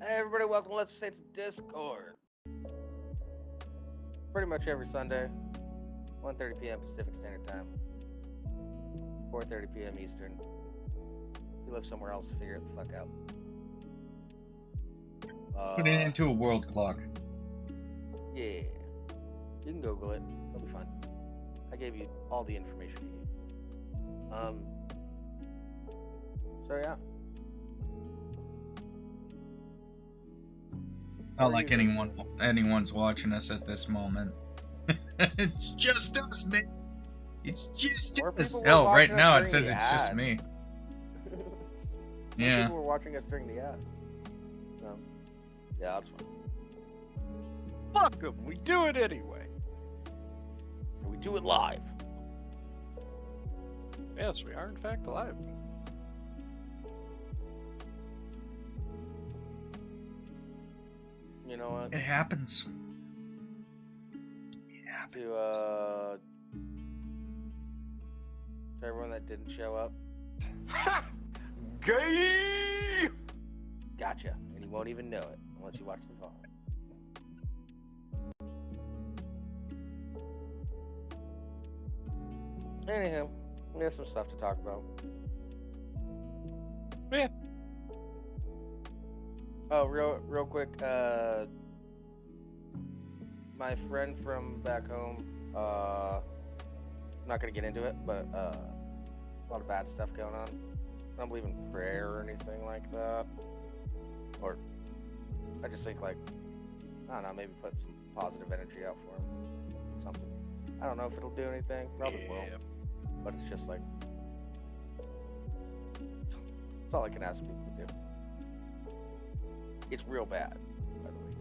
Hey everybody, welcome to Let's Say to Discord. Pretty much every Sunday, 1:30 p.m. Pacific Standard Time, 4:30 p.m. Eastern. If you live somewhere else, figure it the fuck out. Put it into a world clock. Yeah. You can Google it. It'll be fun. I gave you all the information you need. So yeah. Not like anyone's watching us at this moment. It's just us, man. It's just us. Hell, right now it says it's just me. Yeah. People were watching us during the ad. So, yeah, that's fine. Fuck them. We do it anyway. And we do it live. Yes, we are in fact live. You know what? It happens. It happens. To everyone that didn't show up. Ha! Gay! Gotcha. And you won't even know it unless you watch the VOD. Anyhow, we have some stuff to talk about. Yeah. Oh, real quick, my friend from back home, I'm not gonna get into it, but a lot of bad stuff going on. I don't believe in prayer or anything like that. Or I just think like, I don't know, maybe put some positive energy out for him. Something. I don't know if it'll do anything. Probably will. But it's just like, it's all I can ask people to do. It's real bad, by the way.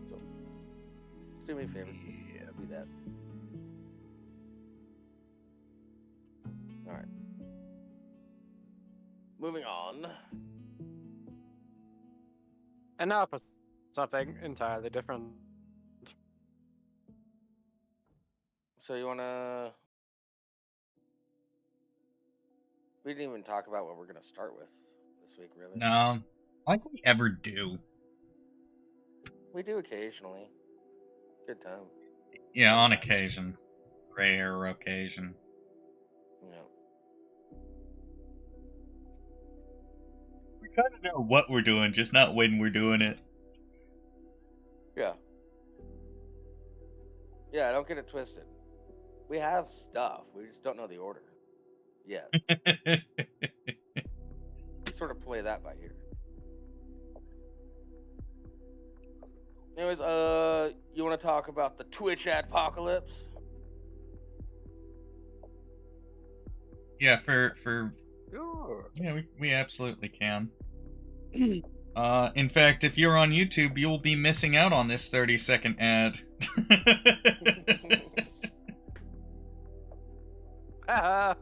So, just do me a favor. Yeah, do that. Alright. Moving on. And now for something entirely different. So you wanna... We didn't even talk about what we're gonna start with this week, really. No. Like we ever do. We do occasionally. Good time. Yeah, on occasion. Rare occasion. Yeah. We kind of know what we're doing, just not when we're doing it. Yeah. Yeah, don't get it twisted. We have stuff. We just don't know the order. Yeah. We sort of play that by ear. Anyways, you want to talk about the Twitch adpocalypse? Yeah, for Sure. yeah, we absolutely can. In fact, if you're on YouTube, you'll be missing out on this 30-second ad. Haha.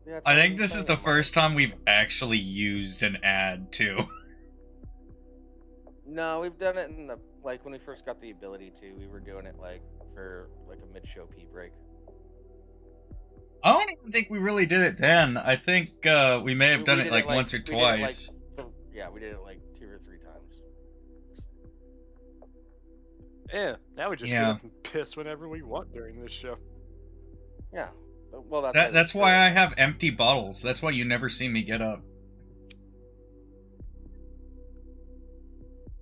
Yeah, I think this is the first time we've actually used an ad, too. No, we've done it in the, like, when we first got the ability to, we were doing it, like, for, like, a mid-show pee break. I don't even think we really did it then. I think we may have done it, like, once or twice. Yeah, we did it, like, 2 or 3 times. Yeah, now we just get up and piss whenever we want during this show. Yeah. Well, that's why I have empty bottles. That's why you never see me get up.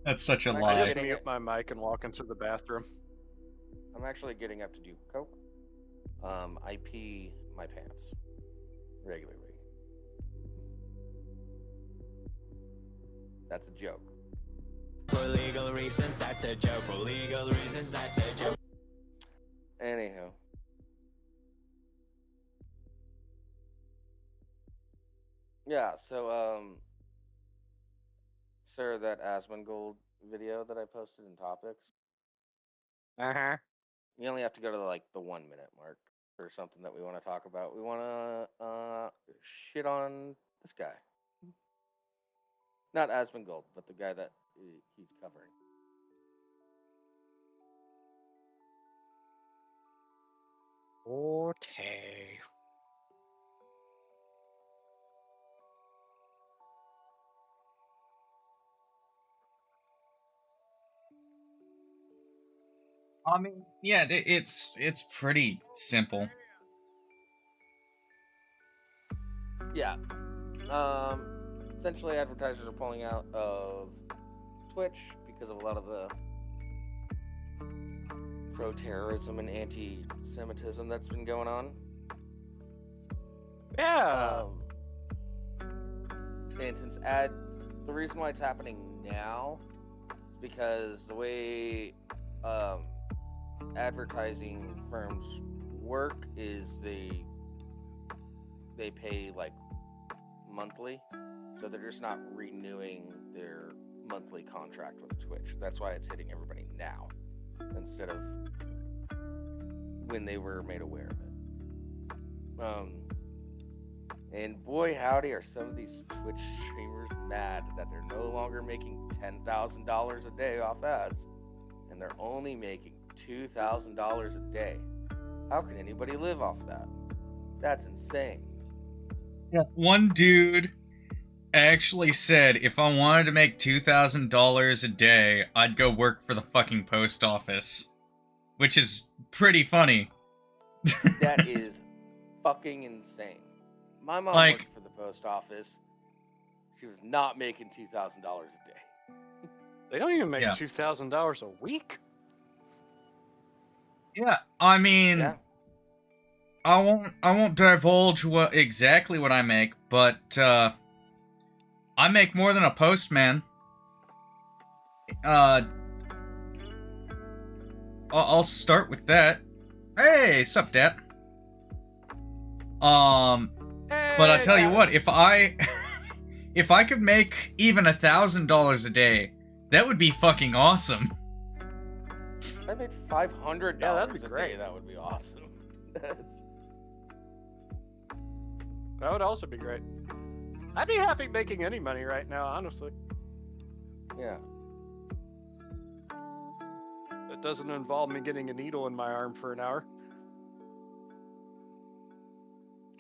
That's such a lie. I just mute my mic and walk into the bathroom. I'm actually getting up to do coke. I pee my pants regularly. That's a joke. For legal reasons, that's a joke. For legal reasons, that's a joke. Anyhow. Yeah, so, sir, that Asmongold video that I posted in topics. Uh-huh. You only have to go to, like, the 1 minute mark for something that we want to talk about. We want to, shit on this guy. Not Asmongold, but the guy that he's covering. Okay. I mean, yeah, it's pretty simple. Yeah. Essentially, advertisers are pulling out of Twitch because of a lot of the pro-terrorism and anti-Semitism that's been going on. Yeah. And since the reason why it's happening now is because the way advertising firms work is they pay like monthly, so they're just not renewing their monthly contract with Twitch. That's why it's hitting everybody now instead of when they were made aware of it. And boy howdy are some of these Twitch streamers mad that they're no longer making $10,000 a day off ads, and they're only making $2,000 a day. How can anybody live off that? That's insane. Yeah. One dude actually said if I wanted to make $2,000 a day, I'd go work for the fucking post office. Which is pretty funny. That is fucking insane. My mom worked for the post office. She was not making $2,000 a day. They don't even make $2,000 a week. Yeah, I mean, yeah. I won't divulge exactly what I make, but I make more than a postman. I'll start with that. Hey, sup, Dap? But I tell you what, if I could make even $1,000 a day, that would be fucking awesome. If I made $500 that'd be a great. day, that would be awesome. That would also be great. I'd be happy making any money right now, honestly. Yeah. It doesn't involve me getting a needle in my arm for an hour.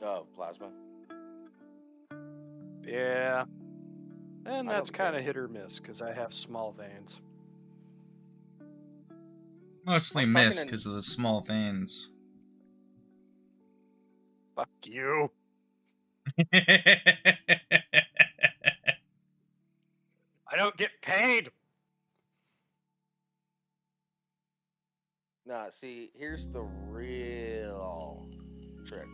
Oh, plasma. Yeah. And that's kind of hit or miss, because I have small veins. Mostly miss because of the small veins. Fuck you. I don't get paid. Nah, see, here's the real trick.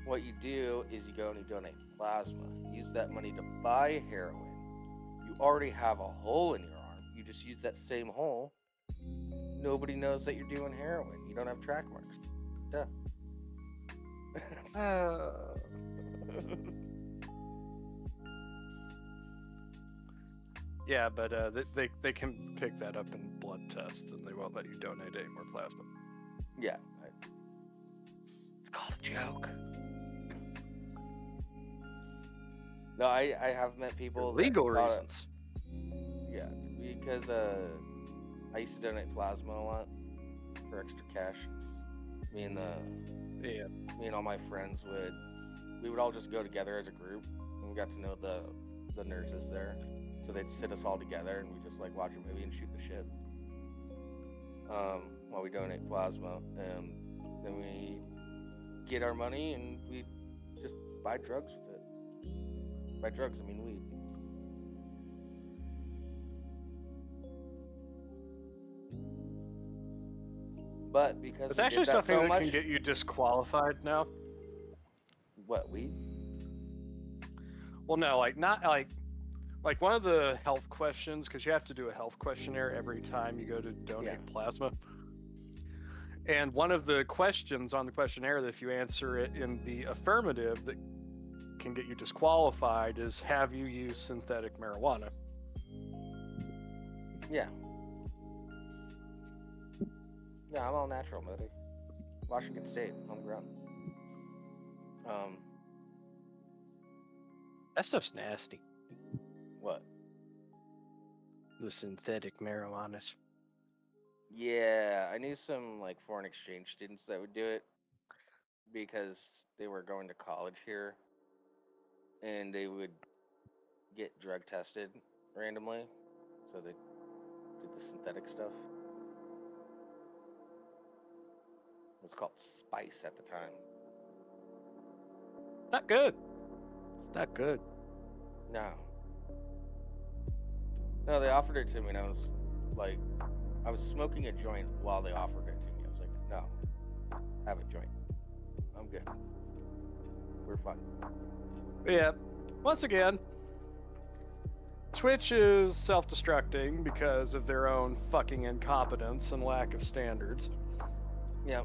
What you do is you go and you donate plasma. Use that money to buy heroin. You already have a hole in your arm. You just use that same hole. Nobody knows that you're doing heroin. You don't have track marks. Duh. Yeah, but they can pick that up in blood tests, and they won't let you donate any more plasma. Yeah. It's called a joke. No, I have met people For legal reasons. Yeah, because I used to donate plasma a lot for extra cash. Me and all my friends would all just go together as a group, and we got to know the nurses there. So they'd sit us all together, and we just like watch a movie and shoot the shit while we donate plasma, and then we get our money and we just buy drugs with it. By drugs, I mean weed. But because it's actually something that can get you disqualified now. What, weed? Well, no, like one of the health questions, because you have to do a health questionnaire every time you go to donate plasma. And one of the questions on the questionnaire, that if you answer it in the affirmative, that can get you disqualified, is have you used synthetic marijuana? Yeah. Yeah, I'm all natural, buddy. Washington State, homegrown. That stuff's nasty. What? The synthetic marijuanas. Yeah, I knew some like foreign exchange students that would do it because they were going to college here, and they would get drug tested randomly, so they did the synthetic stuff. It was called Spice at the time. Not good. Not good. No. No, they offered it to me, and I was like, I was smoking a joint while they offered it to me. I was like, no, have a joint. I'm good. We're fine. Yeah. Once again, Twitch is self-destructing because of their own fucking incompetence and lack of standards. Yeah.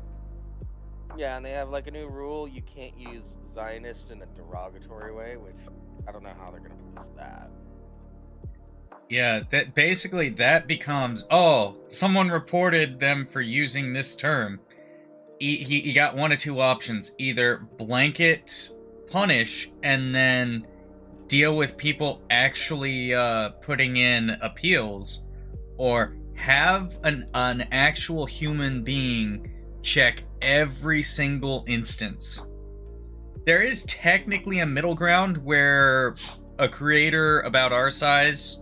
Yeah, and they have like a new rule: you can't use Zionist in a derogatory way, which I don't know how they're gonna police that. Yeah, that basically that becomes, oh, someone reported them for using this term. He got one of two options: either blanket punish and then deal with people actually putting in appeals, or have an actual human being check every single instance. There is technically a middle ground where a creator about our size,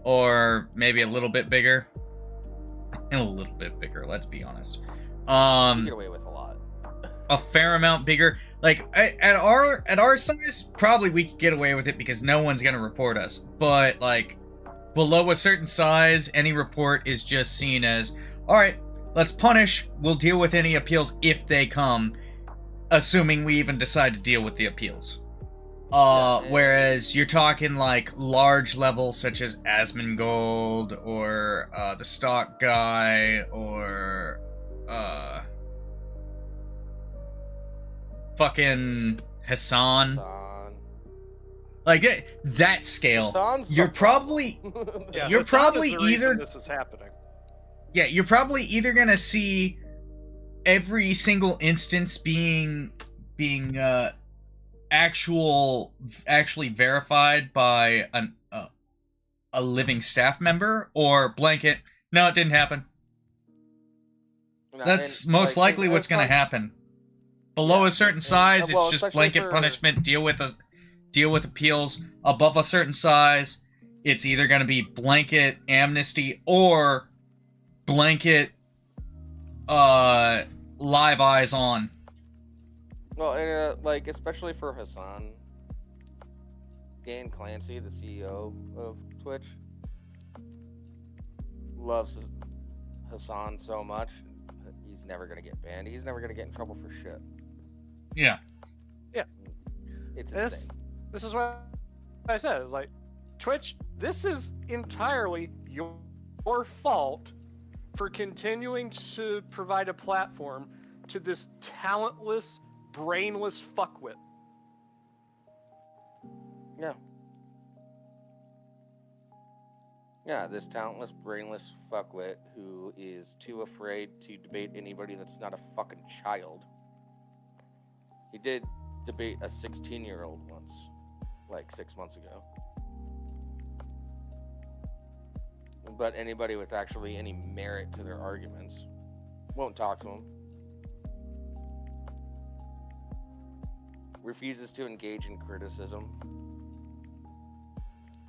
or maybe a little bit bigger, let's be honest, You get away with a lot. a fair amount bigger. Like at our size, probably we could get away with it because no one's gonna report us. But like below a certain size, any report is just seen as, all right, let's punish. We'll deal with any appeals if they come, assuming we even decide to deal with the appeals. Whereas you're talking like large levels such as Asmongold or the Stock Guy or fucking Hassan. Like that scale, Hassan's you're probably Yeah, you're Hassan probably is the reason either this is happening. yeah, you're probably either gonna see every single instance being actually verified by a living staff member, or blanket, no, it didn't happen. No, That's and, most like, likely what's going to happen. Below Yeah, a certain and- size, well, it's just especially blanket for- punishment, deal with appeals. Above a certain size, it's either going to be blanket amnesty or blanket live eyes on. Well, and, like, especially for Hassan, Dan Clancy, the CEO of Twitch, loves Hassan so much, he's never going to get banned. He's never going to get in trouble for shit. Yeah. It's insane. This is what I said. It's like, Twitch, this is entirely your fault for continuing to provide a platform to this talentless, brainless fuckwit. Yeah. Yeah, this talentless, brainless fuckwit who is too afraid to debate anybody that's not a fucking child. He did debate a 16-year-old once, like 6 months ago. But anybody with actually any merit to their arguments won't talk to him. Refuses to engage in criticism.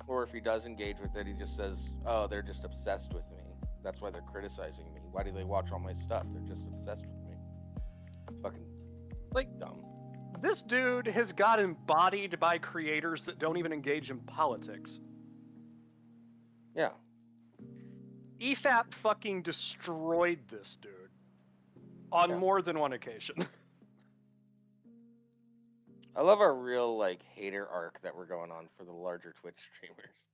Or if he does engage with it, he just says, oh, they're just obsessed with me. That's why they're criticizing me. Why do they watch all my stuff? They're just obsessed with me. Fucking, like, dumb. This dude has got embodied by creators that don't even engage in politics. Yeah. EFAP fucking destroyed this dude on more than one occasion. I love our real, like, hater arc that we're going on for the larger Twitch streamers.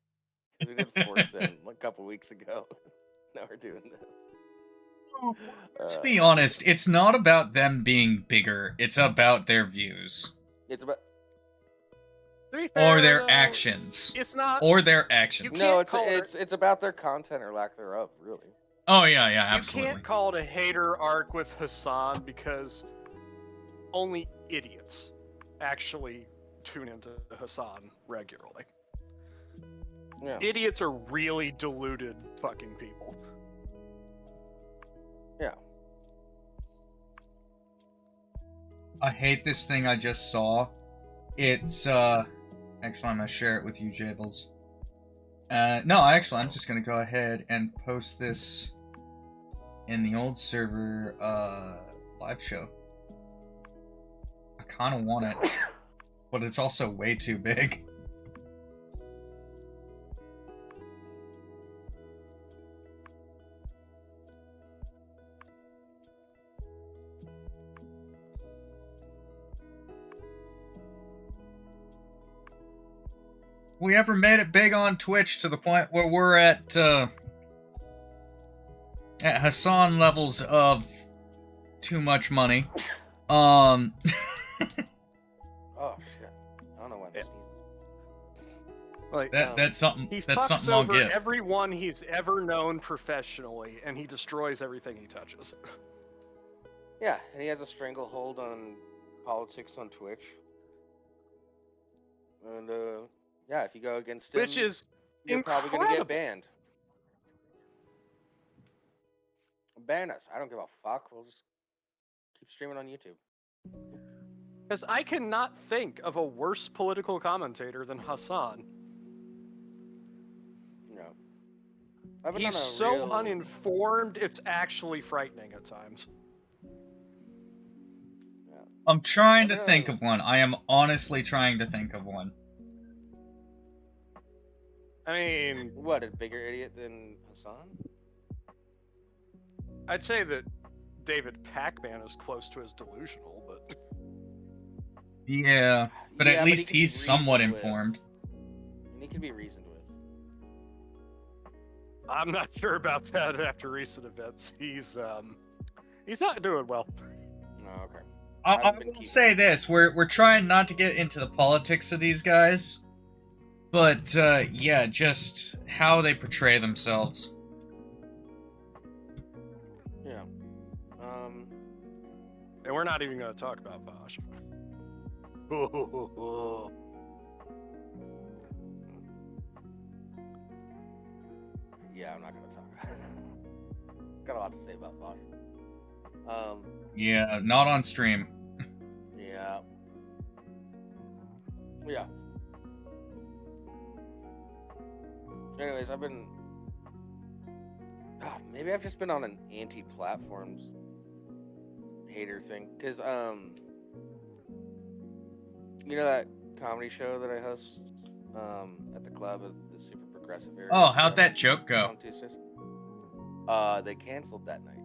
'Cause we did Force in a couple weeks ago. Now we're doing this. Let's be honest, it's not about them being bigger, it's about their views. It's about... Or their actions. It's not... Or their actions. No, it's about their content or lack thereof, really. Oh, yeah, absolutely. You can't call it a hater arc with Hassan because only idiots actually tune into Hassan regularly. Yeah. Idiots are really deluded fucking people. Yeah. I hate this thing I just saw. It's, actually, I'm gonna share it with you, Jables. No, actually, I'm just gonna go ahead and post this in the old server, live show. I kind of want it, but it's also way too big. We ever made it big on Twitch to the point where we're at Hassan levels of too much money. Oh shit! I don't know why I'm sneezing. Like that's something. he That's fucks something I'll over get. everyone he's ever known professionally, and he destroys everything he touches. Yeah, and he has a stranglehold on politics on Twitch. And yeah, if you go against him, Which is you're incredible. probably gonna get banned. Ban us. I don't give a fuck. We'll just keep streaming on YouTube. Because I cannot think of a worse political commentator than Hassan. No. He's so uninformed, it's actually frightening at times. Yeah. I'm trying to think of one. I am honestly trying to think of one. I mean... What, a bigger idiot than Hassan? I'd say that David Pac-Man is close to his delusional, but... Yeah, but at least he's somewhat informed. And he can be reasoned with. I'm not sure about that after recent events. He's not doing well. Oh, okay. I will say this: we're trying not to get into the politics of these guys, but yeah, just how they portray themselves. Yeah. And we're not even going to talk about Bosch. Yeah, I'm not gonna talk. Got a lot to say about Bosch. Yeah, not on stream. Yeah. Yeah. Anyways, I've been... maybe I've just been on an anti-platforms hater thing. Because, you know that comedy show that I host at the club at the super progressive area? Oh, how'd that joke go? On Tuesdays? They canceled that night.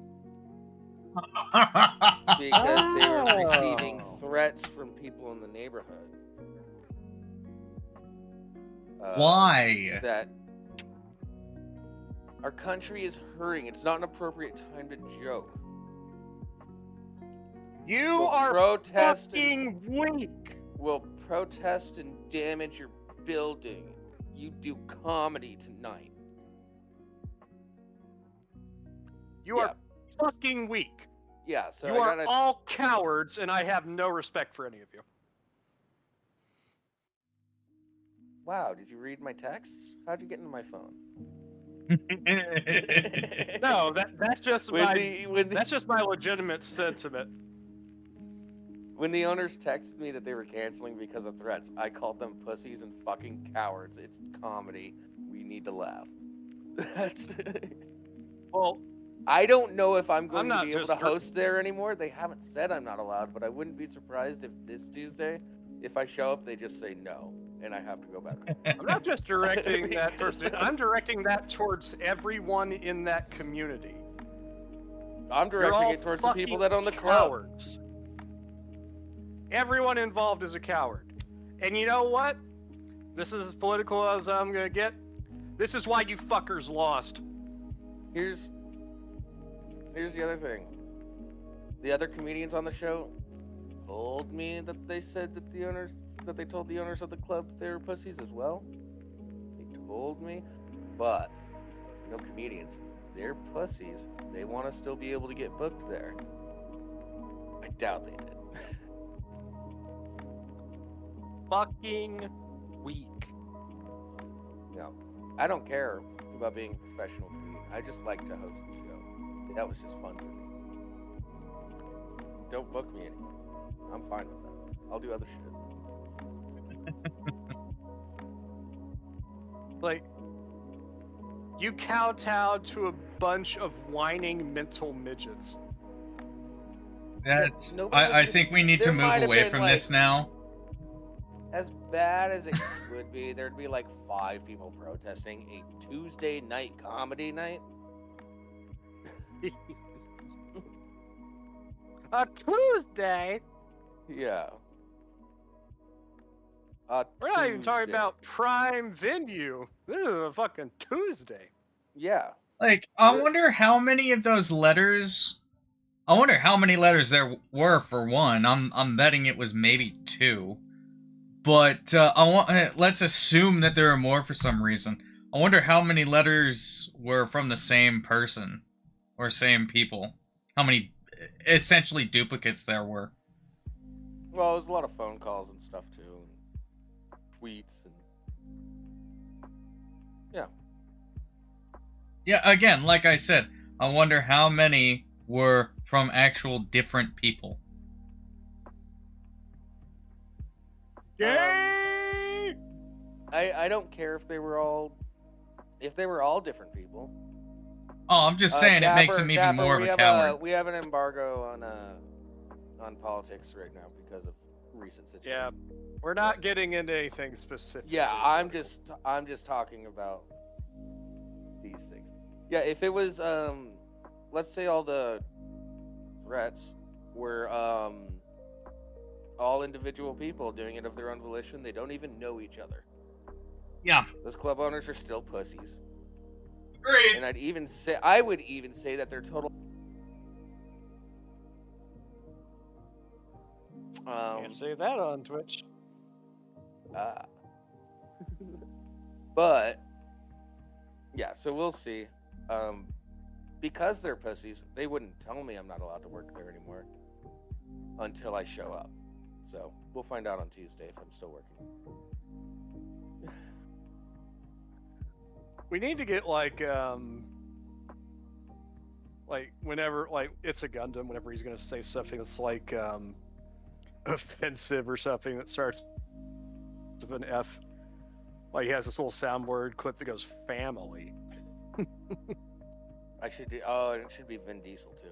Because they were receiving threats from people in the neighborhood. Why? That our country is hurting. It's not an appropriate time to joke. You are fucking weak. Will protest and damage your building. You do comedy tonight. You are fucking weak. Yeah, so you are all cowards, and I have no respect for any of you. Wow, did you read my texts? How'd you get into my phone? No, that's just that's just my legitimate sentiment. When the owners texted me that they were canceling because of threats, I called them pussies and fucking cowards. It's comedy. We need to laugh. Well, I don't know if I'm going to be able just to host there anymore. They haven't said I'm not allowed, but I wouldn't be surprised if this Tuesday, if I show up, they just say no, and I have to go back home. I'm not just directing that towards I'm directing that towards everyone in that community. I'm directing it towards the people that own the club. Cowards. Everyone involved is a coward. And you know what? This is as political as I'm gonna get. This is why you fuckers lost. Here's the other thing. The other comedians on the show told me that they said that they told the owners of the club that they were pussies as well. They told me, but no comedians. They're pussies. They want to still be able to get booked there. I doubt they did. Fucking weak. No, I don't care about being a professional comedian. I just like to host the show. That was just fun for me. Don't book me anymore. I'm fine with that. I'll do other shit. Like, you kowtowed to a bunch of whining mental midgets. That's. Nobody was I just- think we need to there move might have away been, from like- this now. As bad as it would be, there'd be like 5 people protesting a Tuesday night comedy night. A Tuesday? Yeah. We're not even talking Tuesday. about prime venue. This is a fucking Tuesday. Yeah. Like, I wonder how many of those letters. I wonder how many letters there were. For one, I'm betting it was maybe 2. But let's assume that there are more for some reason. I wonder how many letters were from the same person or same people. How many essentially duplicates there were. Well, there's a lot of phone calls and stuff too, and tweets and yeah. Yeah, again, like I said, I wonder how many were from actual different people. Yay! I don't care if they were all different people. Oh, I'm just saying it makes him even Dapper, more of we a have coward. We have an embargo on politics right now because of recent situations. Yeah, we're not getting into anything specific. Yeah, I'm just talking about these things. Yeah, if it was let's say all the threats were all individual people doing it of their own volition, they don't even know each other. Yeah. Those club owners are still pussies. Great. And I would even say that they're total Can't say that on Twitch. But yeah, so we'll see. Because they're pussies, they wouldn't tell me I'm not allowed to work there anymore until I show up. So we'll find out on Tuesday if I'm still working. We need to get like whenever like it's a Gundam, whenever he's gonna say something that's like offensive or something that starts with an F. Like he has this little soundboard clip that goes family. I should do. Oh, it should be Vin Diesel too.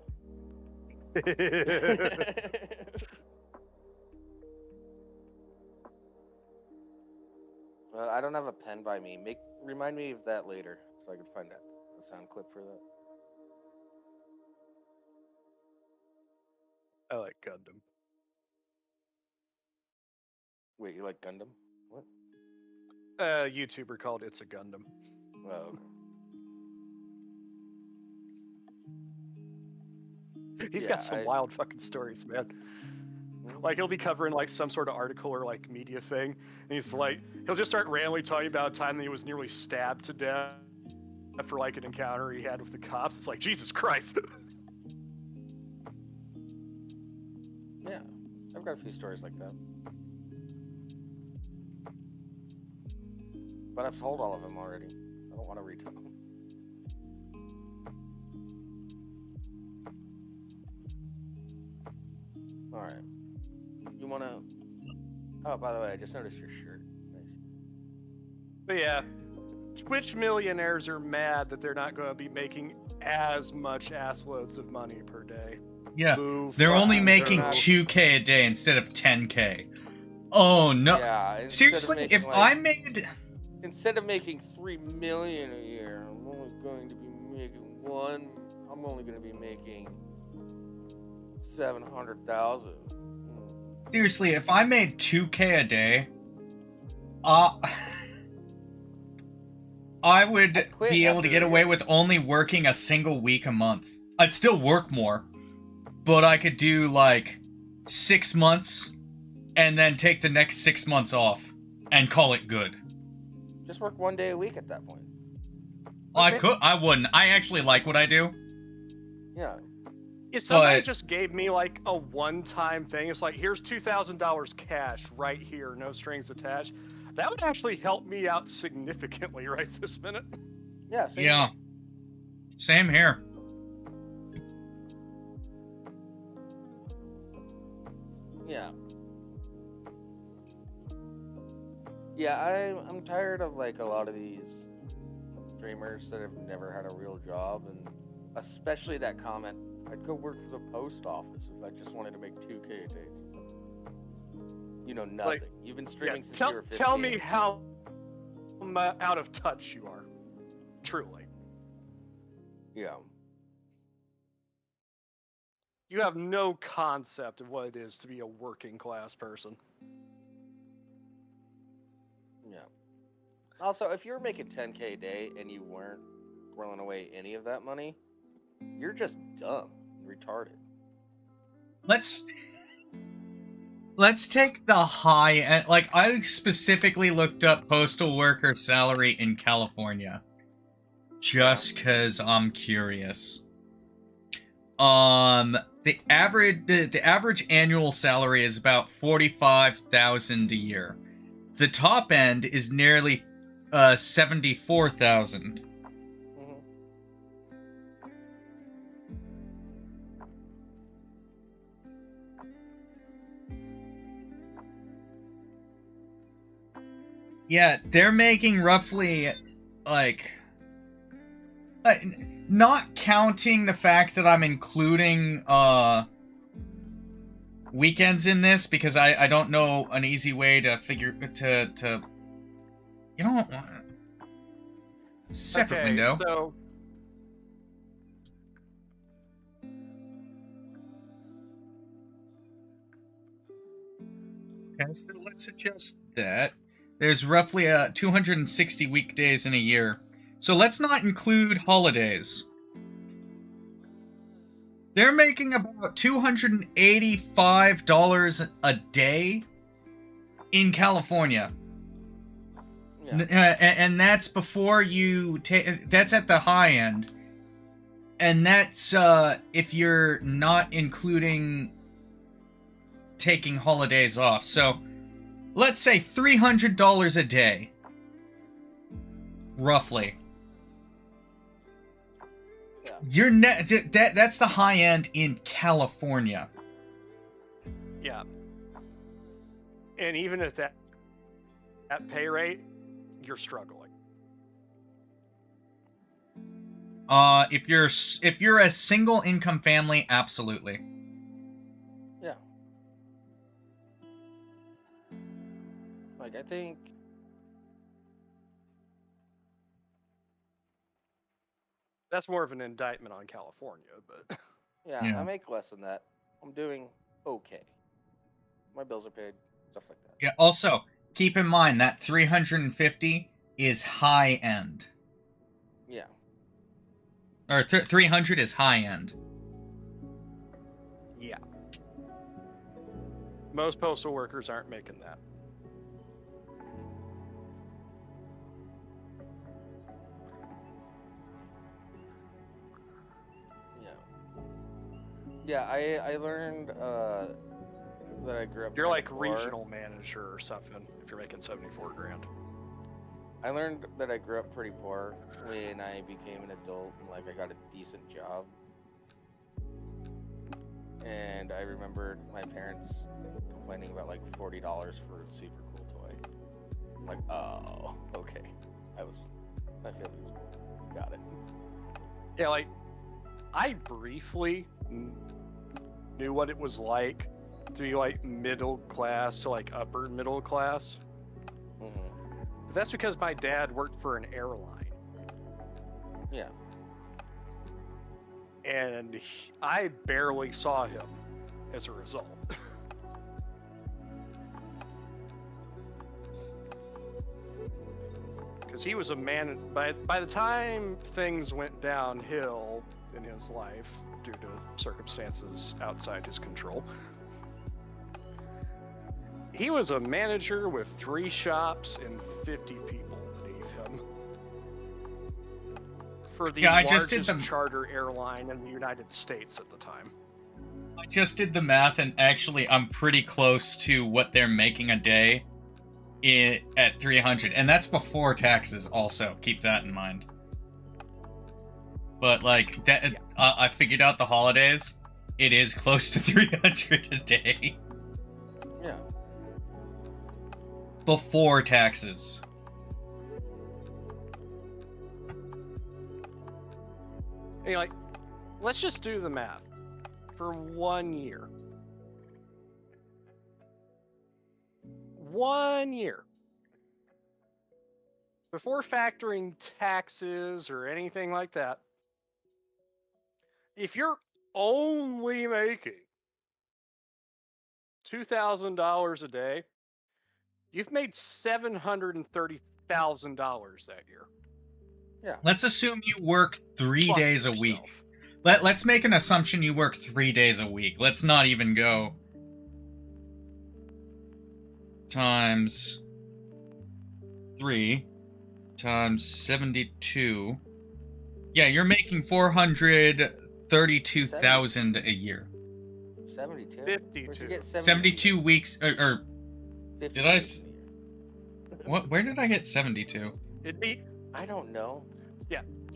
I don't have a pen by me. Remind me of that later, so I can find a sound clip for that. I like Gundam. Wait, you like Gundam? What? A YouTuber called It's a Gundam. Oh, okay. He's Yeah, got some wild fucking stories, man. Like he'll be covering like some sort of article or like media thing, and he's like, he'll just start randomly talking about a time that he was nearly stabbed to death for like an encounter he had with the cops. It's like, Jesus Christ. Yeah, I've got a few stories like that. But I've told all of them already. I don't want to retell them. Alright. You want to... Oh, by the way, I just noticed your shirt. Nice. But yeah, Twitch millionaires are mad that they're not going to be making as much ass loads of money per day. Yeah. Boo, They're only fuck, making they're not- 2K a day instead of 10K. Oh no. Yeah, instead of Seriously, making, if like- I made Instead of making $3 million a year, I'm only going to be making 700,000. seriously, if I made 2K a day, I would quit be able to after get a away year. with only working a single week a month. I'd still work more, but I could do like 6 months and then take the next 6 months off and call it good. Just work 1 day a week at that point. Well, Okay. I wouldn't. I actually like what I do. Yeah. If somebody But- just gave me like a one-time thing, it's like, here's $2,000 cash right here, no strings attached. That would actually help me out significantly right this minute. Yeah. Same Yeah. here. Same here. Yeah. Yeah, I'm tired of like a lot of these streamers that have never had a real job, and especially that comment I'd go work for the post office if I just wanted to make 2K a day. You know nothing. Like, You've been streaming since tell, you were 15. tell me how out of touch you are. Truly. Yeah. You have no concept of what it is to be a working class person. Yeah. Also, if you were making 10K a day and you weren't squirreling away any of that money, you're just dumb and retarded. Let's take the high end. Like, I specifically looked up postal worker salary in California. Just because I'm curious. The average annual salary is about $45,000 a year. The top end is nearly $74,000. Yeah, they're making roughly, like, not counting the fact that I'm including, weekends in this, because I don't know an easy way to figure, to you know what? Separate window. So... Okay, so let's adjust that. There's roughly 260 weekdays in a year. So let's not include holidays. They're making about $285 a day in California. Yeah. And that's before you take... That's at the high end. And that's if you're not including taking holidays off. So let's say $300 a day. Roughly. Yeah. That's the high end in California. Yeah. And even at that pay rate, you're struggling. If you're a single income family, absolutely. Yeah. Like, I think that's more of an indictment on California, but yeah, I make less than that. I'm doing okay. My bills are paid, stuff like that. Yeah, also, keep in mind that 350 is high end. Yeah. Or 300 is high end. Yeah. Most postal workers aren't making that. Yeah, I learned that I grew up. You're like poor. regional manager or something if you're making 74 grand. I learned that I grew up pretty poor when I became an adult and like I got a decent job. And I remembered my parents complaining about like $40 for a super cool toy. I'm like, oh, okay. My family was cool. Got it. Yeah, like I briefly knew what it was like to be like middle class to like upper middle class. Mm-hmm. But that's because my dad worked for an airline. Yeah. And I barely saw him as a result. Because he was a man. By the time things went downhill in his life, due to circumstances outside his control, he was a manager with 3 shops and 50 people beneath him for the largest charter airline in the United States at the time. I just did the math, and actually I'm pretty close to what they're making a day at 300, and that's before taxes also. Keep that in mind. But like that, yeah. I figured out the holidays. It is close to 300 a day. Yeah. Before taxes. And you're like, let's just do the math. for 1 year. 1 year. Before factoring taxes or anything like that, if you're only making $2,000 a day, you've made $730,000 that year. Yeah. Let's assume you work 3 Fuck days a yourself. week. Let's make an assumption you work 3 days a week. Let's not even go times 3 times 72. Yeah, you're making 432,000 a year. 72. 52. Where'd you get 72 weeks, or 52 did I weeks in a year? what? Where did I get 72? It'd be I don't know.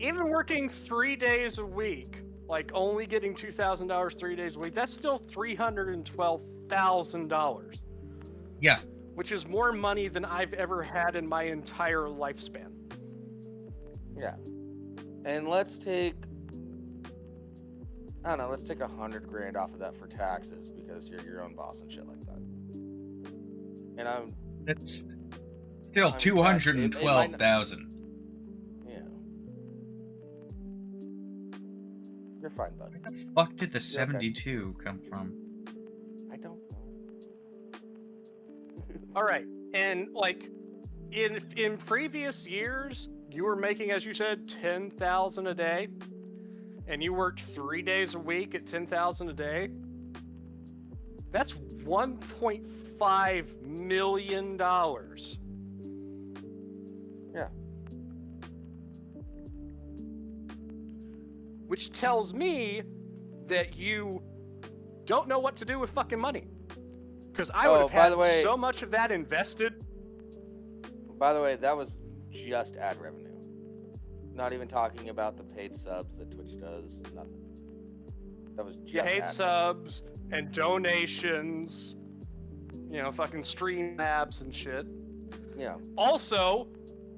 even working 3 days a week, like only getting $2,000 3 days a week. That's still $312,000. Yeah. Which is more money than I've ever had in my entire lifespan. Yeah. And let's take, I don't know, let's take $100,000 off of that for taxes because you're your own boss and shit like that. And It's still I mean, 212,000. Yeah. You're fine, buddy. Where the fuck did the okay. 72 come from? I don't know. All right, and like in previous years, you were making, as you said, 10,000 a day, and you worked 3 days a week at 10,000 a day. That's $1.5 million. Yeah. Which tells me that you don't know what to do with fucking money. Because I would have by had the way- so much of that invested. By the way, that was just ad revenue. Not even talking about the paid subs that Twitch does. Nothing. That was just Paid ad subs and donations. You know, fucking stream apps and shit. revenue. Yeah. Also,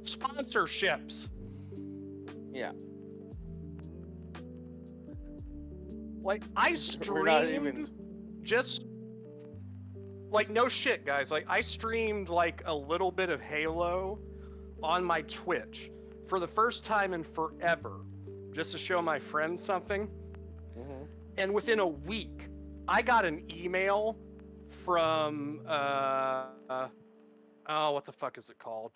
sponsorships. Yeah. Like, I We're not streamed even. just... Like, no shit, guys. Like, I streamed, like, a little bit of Halo on my Twitch for the first time in forever, just to show my friends something. Mhm. And within a week, I got an email from, oh, what the fuck is it called?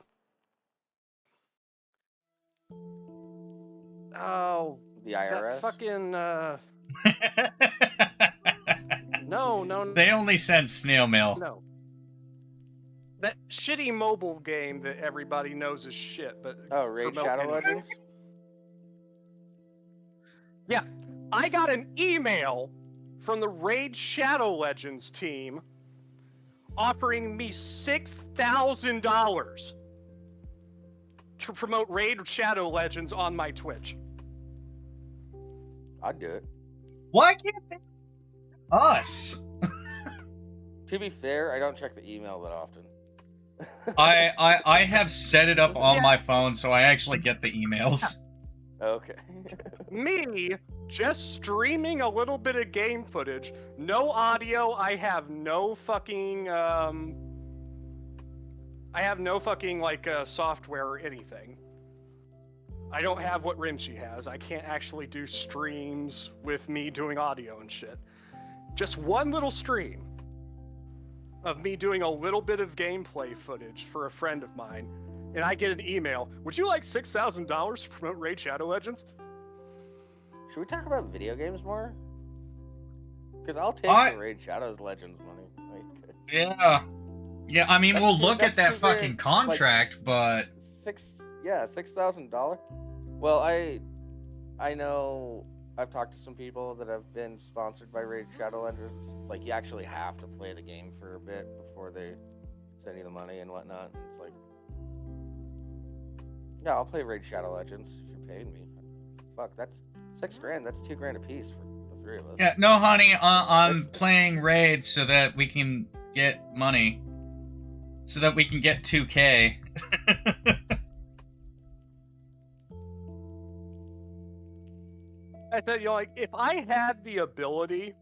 Oh, The that IRS. fucking, no. They only sent snail mail. No. That shitty mobile game that everybody knows is shit, but Oh, Raid promote Shadow anything. Legends. Yeah, I got an email from the Raid Shadow Legends team offering me $6,000 to promote Raid Shadow Legends on my Twitch. I'd do it. Why can't they? Us. To be fair, I don't check the email that often. I have set it up on Yeah. my phone, so I actually get the emails. Okay. Me just streaming a little bit of game footage, no audio. I have no fucking like software or anything. I don't have what Rimshee has. I can't actually do streams with me doing audio and shit. Just one little stream of me doing a little bit of gameplay footage for a friend of mine, and I get an email. Would you like $6,000 to promote Raid Shadow Legends? Should we talk about video games more? Because I'll take the Raid Shadows Legends money. Like, Yeah. Yeah, I mean, we'll look at that that's too very, fucking contract, but... $6,000. Well, I know I've talked to some people that have been sponsored by Raid Shadow Legends. Like, you actually have to play the game for a bit before they send you the money and whatnot. And it's like, yeah, I'll play Raid Shadow Legends if you're paying me. Fuck, that's $6,000. That's $2,000 a piece for the three of us. Yeah, no, honey, I'm playing Raid so that we can get money. So that we can get 2K. I said, you know, like, if I had the ability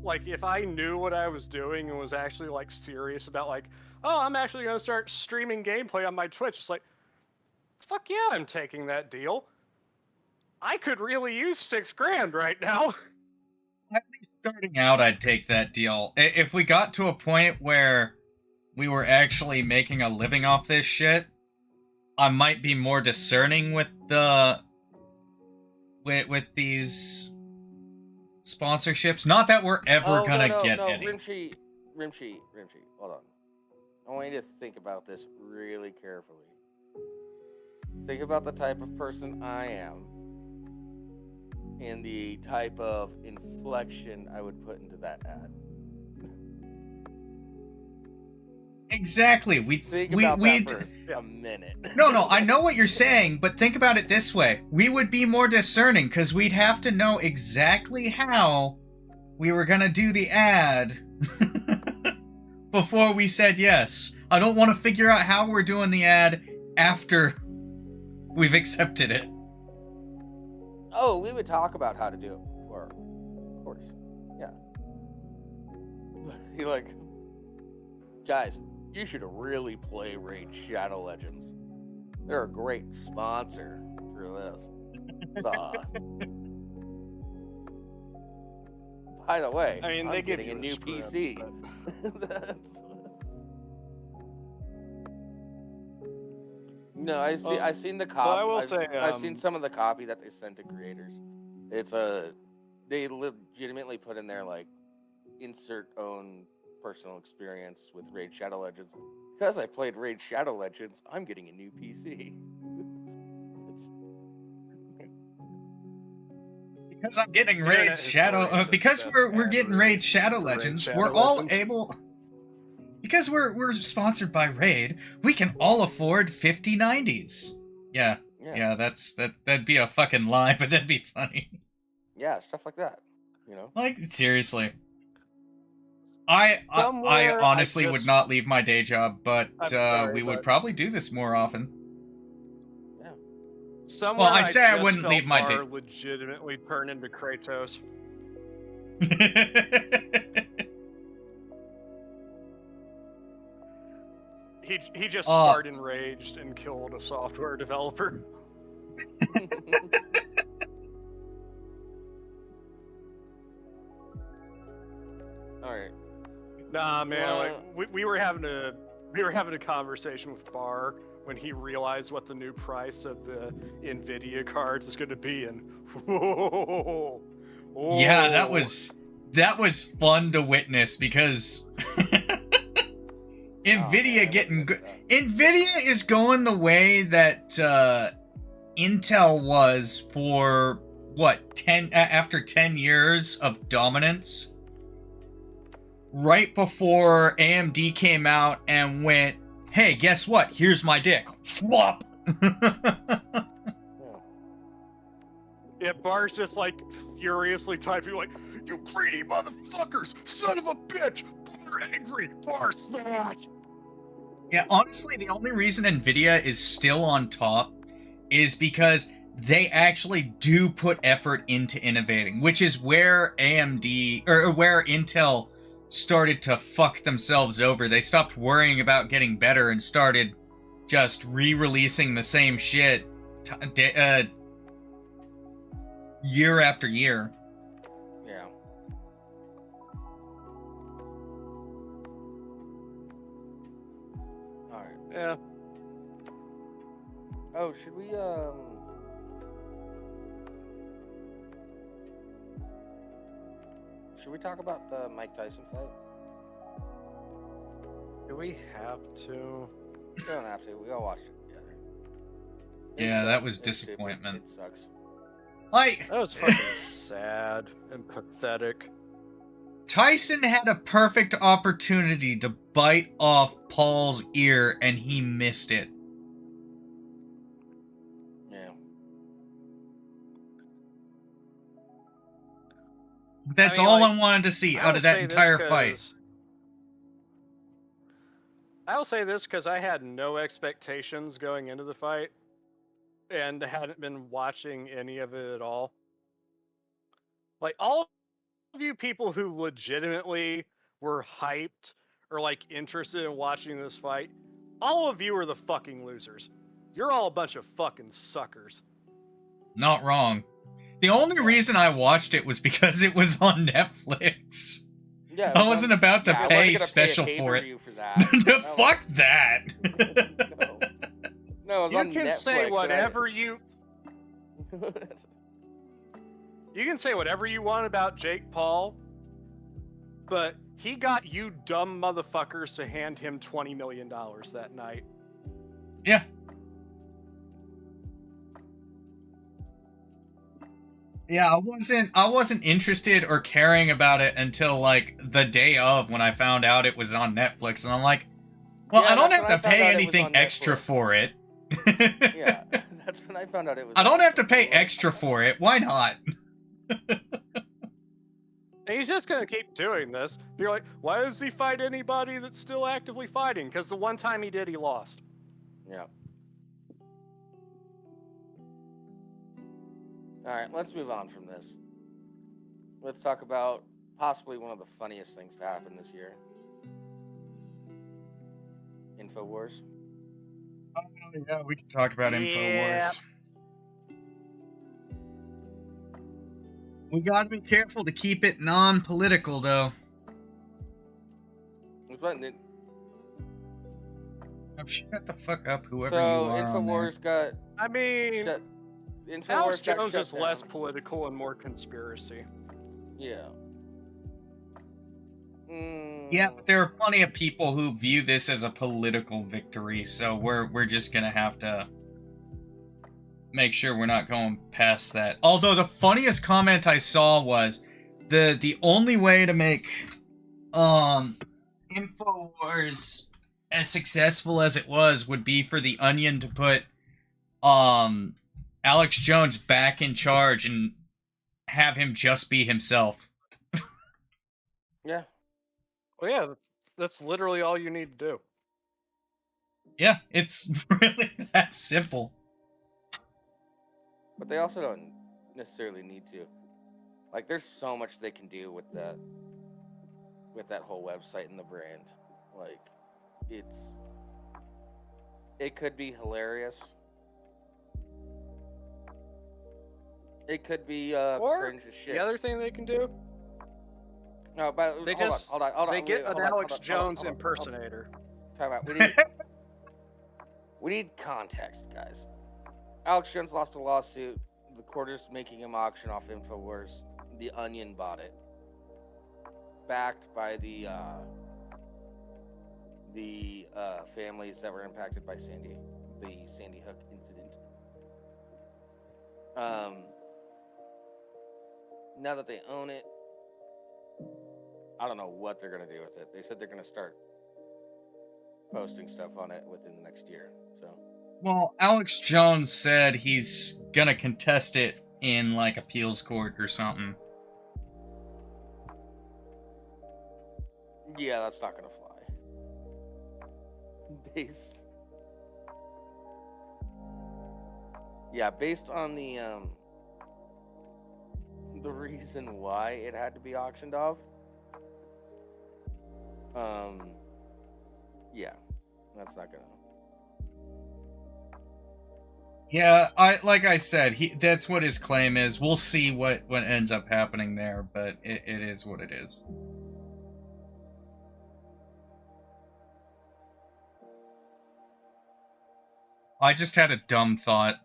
like, if I knew what I was doing and was actually, like, serious about, like, oh, I'm actually going to start streaming gameplay on my Twitch, it's like, fuck yeah, I'm taking that deal. I could really use $6,000 right now. At least starting out, I'd take that deal. If we got to a point where we were actually making a living off this shit, I might be more discerning with these sponsorships. Not that we're ever gonna get any. Rimshee, hold on. I want you to think about this really carefully. Think about the type of person I am and the type of inflection I would put into that ad. Exactly. We'd for a minute. No, I know what you're saying, but think about it this way. We would be more discerning because we'd have to know exactly how we were gonna do the ad before we said yes. I don't want to figure out how we're doing the ad after we've accepted it. Oh, we would talk about how to do it before. Of course. Yeah. You're like, guys, you should really play Raid Shadow Legends. They're a great sponsor for this. So, by the way, I mean, I'm they give getting you a new script, PC. but... No, I've seen the copy. Well, I will say, I've seen some of the copy that they sent to creators. It's they legitimately put in there like insert own personal experience with Raid Shadow Legends. Because I played Raid Shadow Legends, I'm getting a new PC. Because I'm getting Raid Shadow. Because we're getting Raid Shadow Legends, we're all able. Because we're sponsored by Raid, we can all afford 5090s. Yeah, that'd be a fucking lie, but that'd be funny. Yeah, stuff like that. You know, like seriously. I honestly would not leave my day job, but we would probably do this more often. Yeah. Somewhere well, I say I wouldn't leave my day. Legitimately turn into Kratos. He just sparred enraged and killed a software developer. All right. Nah, man. Like we were having a conversation with Bar when he realized what the new price of the Nvidia cards is going to be, and whoa. Yeah, that was fun to witness because Nvidia is going the way that Intel was for after 10 years of dominance. Right before AMD came out and went, hey, guess what? Here's my dick. Flop. Yeah, Bar's just like furiously typing like, you greedy motherfuckers, son of a bitch, Bar angry, Bar smash. Yeah, honestly, the only reason Nvidia is still on top is because they actually do put effort into innovating, which is where AMD or where Intel started to fuck themselves over. They stopped worrying about getting better and started just re-releasing the same shit year after year. Yeah. Alright. Yeah. Oh, should we, should we talk about the Mike Tyson fight? Do we have to? We don't have to. We all watched it together. Yeah, that was disappointment. It sucks. That was fucking sad and pathetic. Tyson had a perfect opportunity to bite off Paul's ear, and he missed it. Yeah. That's all I wanted to see out of that entire fight. I will say this because I had no expectations going into the fight and hadn't been watching any of it at all. Like, all of you people who legitimately were hyped or like interested in watching this fight, all of you are the fucking losers. You're all a bunch of fucking suckers. Not wrong. The only reason I watched it was because it was on Netflix. Yeah, I wasn't about to I wasn't pay gonna special pay a for it. pay-per-view for that. Fuck that. No, it was You on can Netflix, say and whatever you can say whatever you want about Jake Paul, but he got you dumb motherfuckers to hand him $20 million that night. Yeah. Yeah, I wasn't interested or caring about it until like the day of when I found out it was on Netflix, and I'm like, well, Yeah, I don't that's have to when I found pay out it was anything on extra Netflix. for it. Yeah, that's when I found out it was. I on don't have to Netflix. pay extra for it. Why not? And he's just gonna keep doing this. You're like, why does he fight anybody that's still actively fighting? Because the one time he did, he lost. Yeah. All right, let's move on from this. Let's talk about possibly one of the funniest things to happen this year. InfoWars. Oh, yeah, we can talk about InfoWars. We gotta be careful to keep it non-political, though. Oh, shut the fuck up, whoever you are. InfoWars got. I mean, InfoWars Alex got Jones shut is down. less political and more conspiracy. Yeah. Yeah, but there are plenty of people who view this as a political victory, so we're just gonna have to make sure we're not going past that. Although the funniest comment I saw was the only way to make InfoWars as successful as it was would be for the Onion to put Alex Jones back in charge and have him just be himself. Yeah. Well, yeah, that's literally all you need to do. Yeah, it's really that simple. But they also don't necessarily need to. Like, there's so much they can do with that whole website and the brand. Like, it could be hilarious. It could be Or cringe as shit. the other thing they can do, No, but they hold on. they get Hold an on, Alex hold on, Jones hold on. impersonator. Time out. We need context, guys. Alex Jones lost a lawsuit. The court is making him auction off InfoWars. The Onion bought it, backed by the families that were impacted by the Sandy Hook incident. Now that they own it, I don't know what they're gonna do with it. They said they're gonna start posting stuff on it within the next year. So. Well, Alex Jones said he's gonna contest it in, like, appeals court or something. Yeah, that's not gonna fly. Based on the reason why it had to be auctioned off. Yeah, that's not gonna. Yeah, like I said, that's what his claim is. We'll see what ends up happening there, but it is what it is. I just had a dumb thought.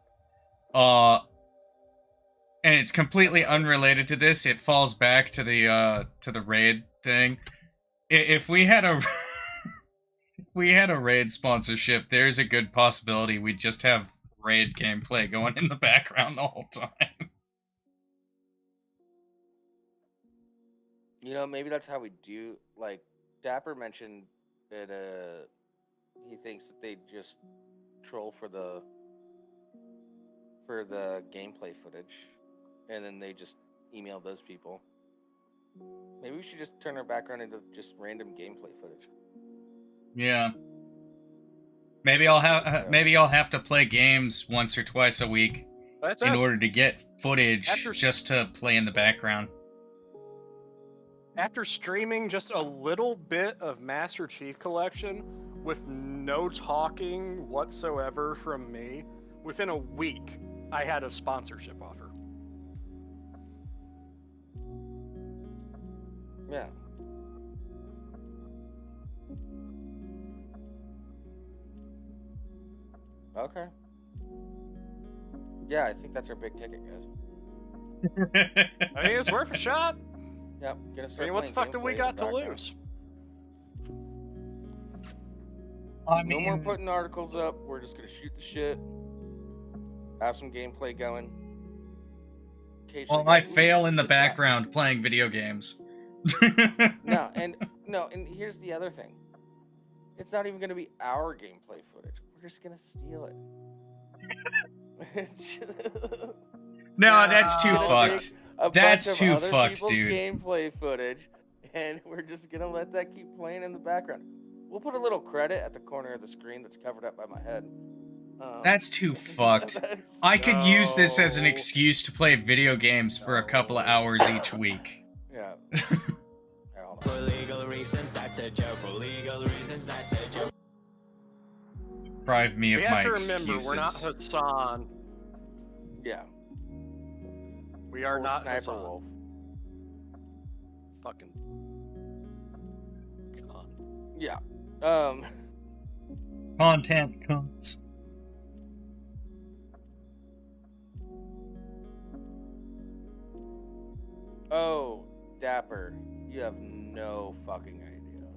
And it's completely unrelated to this. It falls back to the raid thing. If we had a if we had a raid sponsorship, there's a good possibility we'd just have raid gameplay going in the background the whole time. You know, maybe that's how we do. Like, Dapper mentioned that he thinks that they just troll for the gameplay footage, and then they just email those people. Maybe we should just turn our background into just random gameplay footage. Yeah. Maybe I'll have to play games once or twice a week in order to get footage just to play in the background. After streaming just a little bit of Master Chief Collection with no talking whatsoever from me, within a week, I had a sponsorship offer. Yeah. Okay. Yeah, I think that's our big ticket, guys. I mean, it's worth a shot. Yep. Gonna I start mean, what the playing fuck do we gameplay got in to the background. lose? I No more mean, putting articles up. We're just gonna shoot the shit. Have some gameplay going. well, I fail in the background playing video games. No, and here's the other thing. It's not even gonna be our gameplay footage. We're just gonna steal it. No, that's too Gonna fucked. take a That's bunch of too other fucked, people's dude. Gameplay footage, and we're just gonna let that keep playing in the background. We'll put a little credit at the corner of the screen that's covered up by my head. That's too fucked. I could use this as an excuse to play video games for a couple of hours each week. Yeah. For legal reasons, that's a joke. For legal reasons, that's a joke. Deprive me of We my have to excuses. remember, we're not Hassan. Yeah. We are Or not Sniper Hassan. Wolf. Fucking. God. Yeah. Content cunts. Oh, Dapper, you have no fucking idea.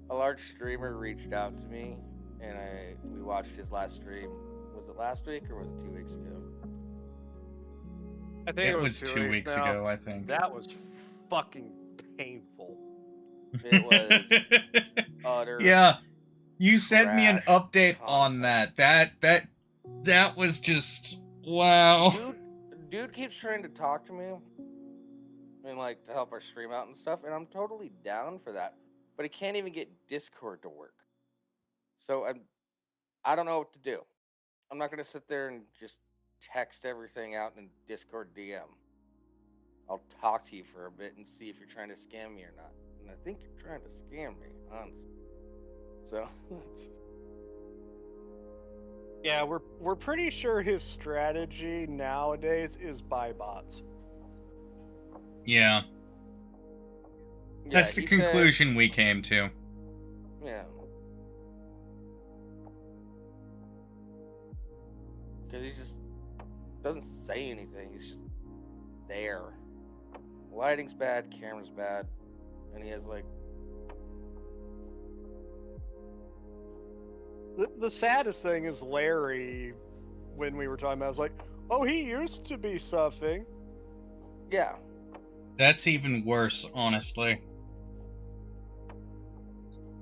A large streamer reached out to me, and we watched his last stream. Was it last week or was it 2 weeks ago? I think It was 2 weeks now. ago, I think. That was fucking painful. It was utter. Yeah, you sent me an trash update on content. that was just wow. Dude keeps trying to talk to me and like to help our stream out and stuff, and I'm totally down for that. But he can't even get Discord to work. So I don't know what to do. I'm not gonna sit there and just text everything out in Discord DM. I'll talk to you for a bit and see if you're trying to scam me or not. And I think you're trying to scam me, honestly. So Yeah, we're pretty sure his strategy nowadays is buy bots. Yeah, that's the he said- conclusion we came to. Yeah. Because he just doesn't say anything. He's just there. Lighting's bad, camera's bad, and he has like. The saddest thing is Larry, when we were talking about, I was like, oh, he used to be something. Yeah. That's even worse, honestly.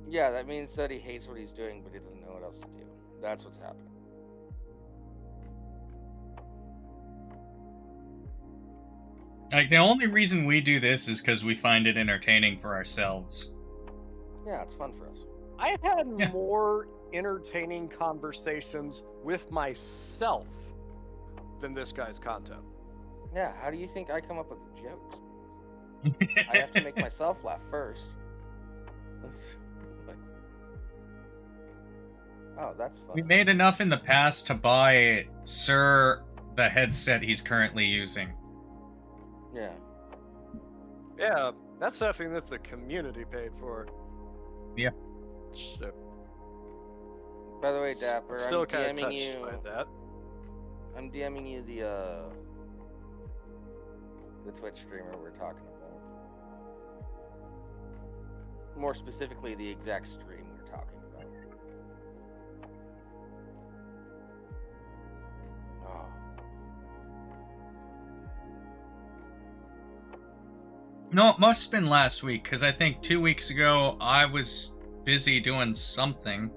Yeah, that means that he hates what he's doing, but he doesn't know what else to do. That's what's happening. Like, the only reason we do this is because we find it entertaining for ourselves. Yeah, it's fun for us. I've had Yeah. more entertaining conversations with myself than this guy's content. Yeah, how do you think I come up with the jokes? I have to make myself laugh first. Oh, that's fun. We made enough in the past to buy Sir the headset he's currently using. Yeah. Yeah, that's something that the community paid for. Yeah. So, By the way, Dapper, still I'm kind of DMing touched you. by that. I'm DMing you the Twitch streamer we're talking about. More specifically, the exact stream we're talking about. Oh. No, it must have been last week, because I think 2 weeks ago I was busy doing something.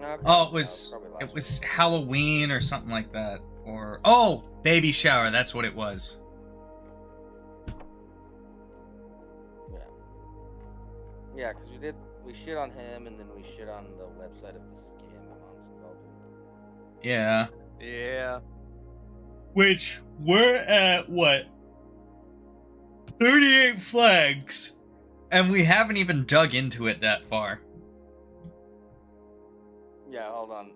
Okay. Oh, That was probably last it week. was Halloween or something like that. Or, oh, baby shower, that's what it was. Yeah. Yeah, because we shit on him, and then we shit on the website of the scam amongst all. Yeah. Yeah. Which, we're at, what? 38 flags, and we haven't even dug into it that far. Yeah, hold on.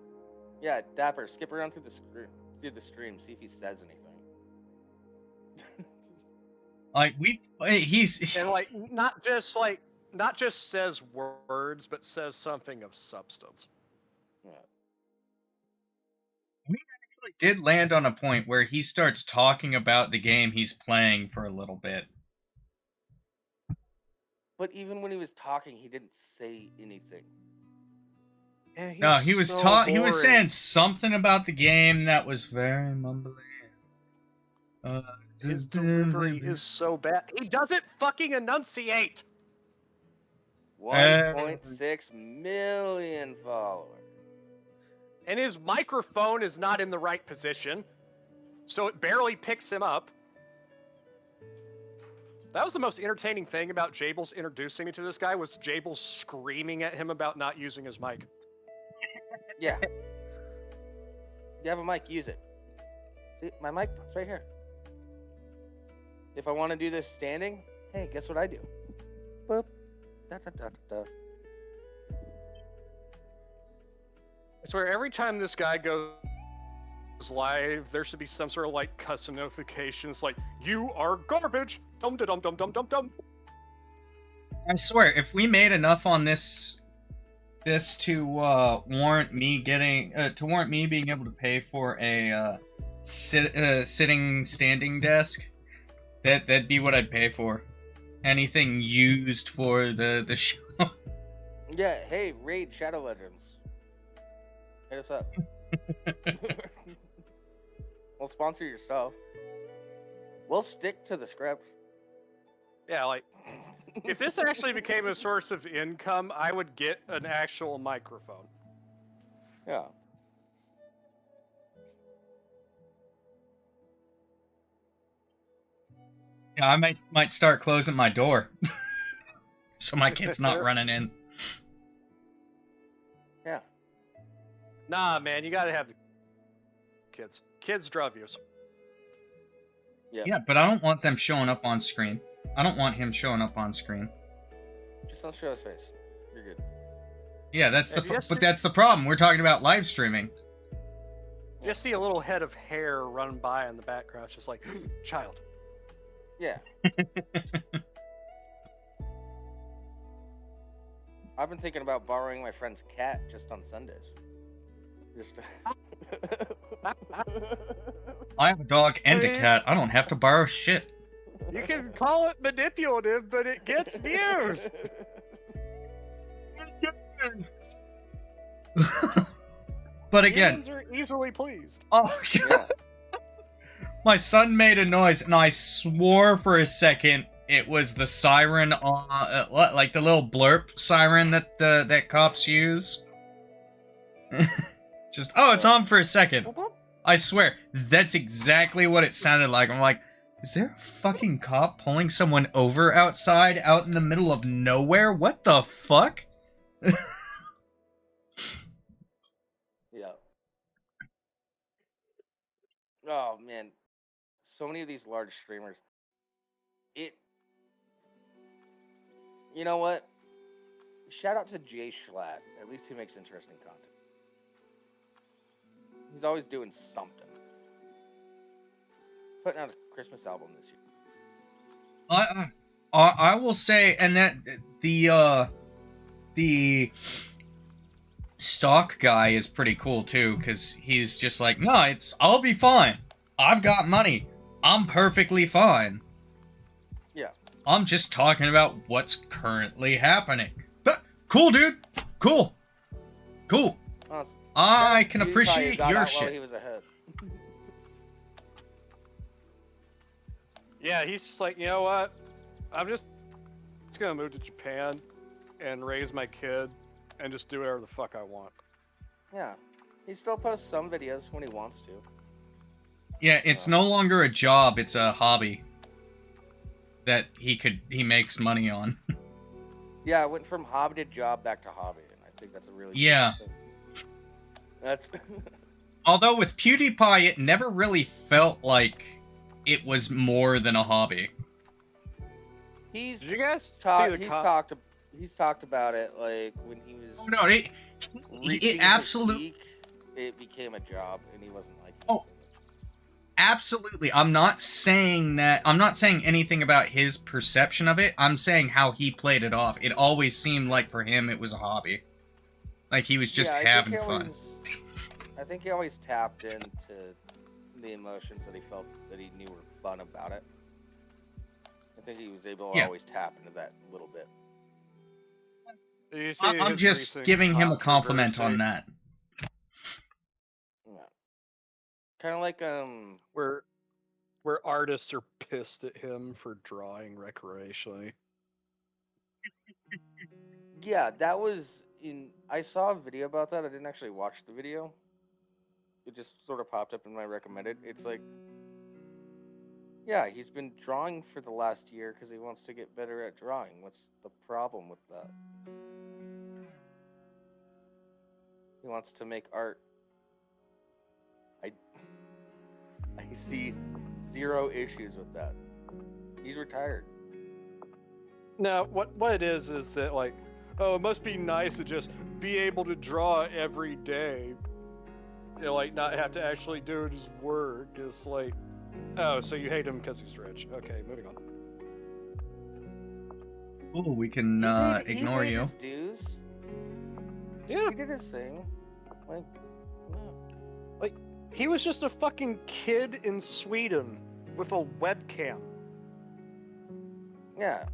Yeah, Dapper, skip around through the stream, see if he says anything. Like he's And not just says words, but says something of substance. Yeah. we actually did land on a point where he starts talking about the game he's playing for a little bit. But even when he was talking, he didn't say anything. Yeah, No, he was so he was boring. saying something about the game that was very mumbly. His delivery is so bad. He doesn't fucking enunciate. 1.6 million followers. And his microphone is not in the right position, so it barely picks him up. That was the most entertaining thing about Jables introducing me to this guy, was Jables screaming at him about not using his mic. Yeah. You have a mic, use it. See, my mic is right here. If I want to do this standing, hey, guess what I do? Boop. Da, da, da, da, da. I swear, every time this guy goes live, there should be some sort of custom notifications like, "You are garbage." Dum dum dum dum dum dum. I swear, if we made enough on this to warrant me being able to pay for a sitting standing desk, that'd be what I'd pay for. Anything used for the show. Yeah, hey, raid Shadow Legends. Hit us up. We'll sponsor your stuff. We'll stick to the script. Yeah, if this actually became a source of income, I would get an actual microphone. Yeah. Yeah, I might start closing my door. So my kid's not running in. Yeah. Nah, man, you gotta have the kids. Kids drive you. Yeah, but I don't want them showing up on screen. I don't want him showing up on screen. Just don't show his face. You're good. Yeah, but that's the problem. We're talking about live streaming. You just see a little head of hair run by in the background. It's just like, child. Yeah. I've been thinking about borrowing my friend's cat just on Sundays. Just. I have a dog and a cat. I don't have to borrow shit. You can call it manipulative, but it gets views. But again, Humans are easily pleased. oh God. My son made a noise, and I swore for a second it was the siren, like the little blurp siren that cops use. Just, it's on for a second. I swear, that's exactly what it sounded like. I'm like, is there a fucking cop pulling someone over outside, out in the middle of nowhere? What the fuck? Yeah. Oh, man. So many of these large streamers. You know what? Shout out to Jay Schlatt. At least he makes interesting content. He's always doing something. Putting out a Christmas album this year. I will say, and that the stock guy is pretty cool too, because he's just like, no, I'll be fine. I've got money. I'm perfectly fine. Yeah. I'm just talking about what's currently happening. But cool, dude. Cool. I can appreciate your shit. He was ahead. Yeah, he's just like, you know what? I'm just gonna move to Japan and raise my kid and just do whatever the fuck I want. Yeah. He still posts some videos when he wants to. Yeah, it's no longer a job, it's a hobby that he makes money on. Yeah, it went from hobby to job back to hobby, and I think that's a really Yeah. good thing. That's Although with PewDiePie, it never really felt like it was more than a hobby. He's Did you guys he's talked about it like when he was. Oh no, it absolutely. It became a job, and he wasn't like. Oh, absolutely. I'm not saying anything about his perception of it. I'm saying how he played it off. It always seemed like for him it was a hobby. Like he was just having fun. I think he always tapped into the emotions that he felt that he knew were fun about it. I think he was able to always tap into that a little bit. I'm just giving him a compliment on that. Yeah. Kind of like where artists are pissed at him for drawing recreationally. Yeah, that was in. I saw a video about that. I didn't actually watch the video. It just sort of popped up in my recommended. It's like, yeah, he's been drawing for the last year because he wants to get better at drawing. What's the problem with that? He wants to make art. I see zero issues with that. He's retired. No, what it is that like, oh, it must be nice to just be able to draw every day. You know, like not have to actually do his work. It's like, oh, so you hate him because he's rich. Okay, moving on. Oh, we can ignore you. His dues. Yeah. He did his thing. Like, yeah. Like, he was just a fucking kid in Sweden with a webcam. Yeah.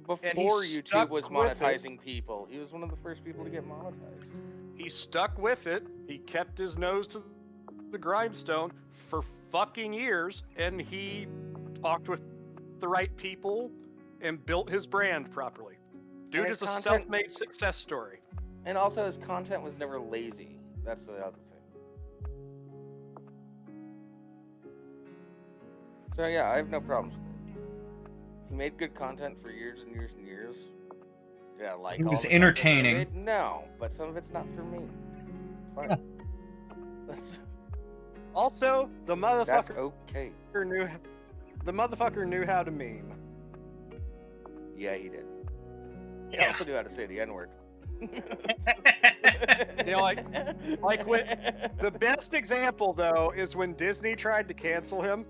Before YouTube was monetizing people, he was one of the first people to get monetized. He stuck with it. He kept his nose to the grindstone for fucking years, and he talked with the right people and built his brand properly. Dude is a self-made success story. And also, his content was never lazy. That's the other thing. So yeah, I have no problems with it. He made good content for years and years and years. Yeah, like it was entertaining. No, but some of it's not for me. Fine. Yeah. That's also the motherfucker. That's okay. The motherfucker knew how to meme. Yeah, he did. He also knew how to say the N-word. You know, like when the best example though is when Disney tried to cancel him,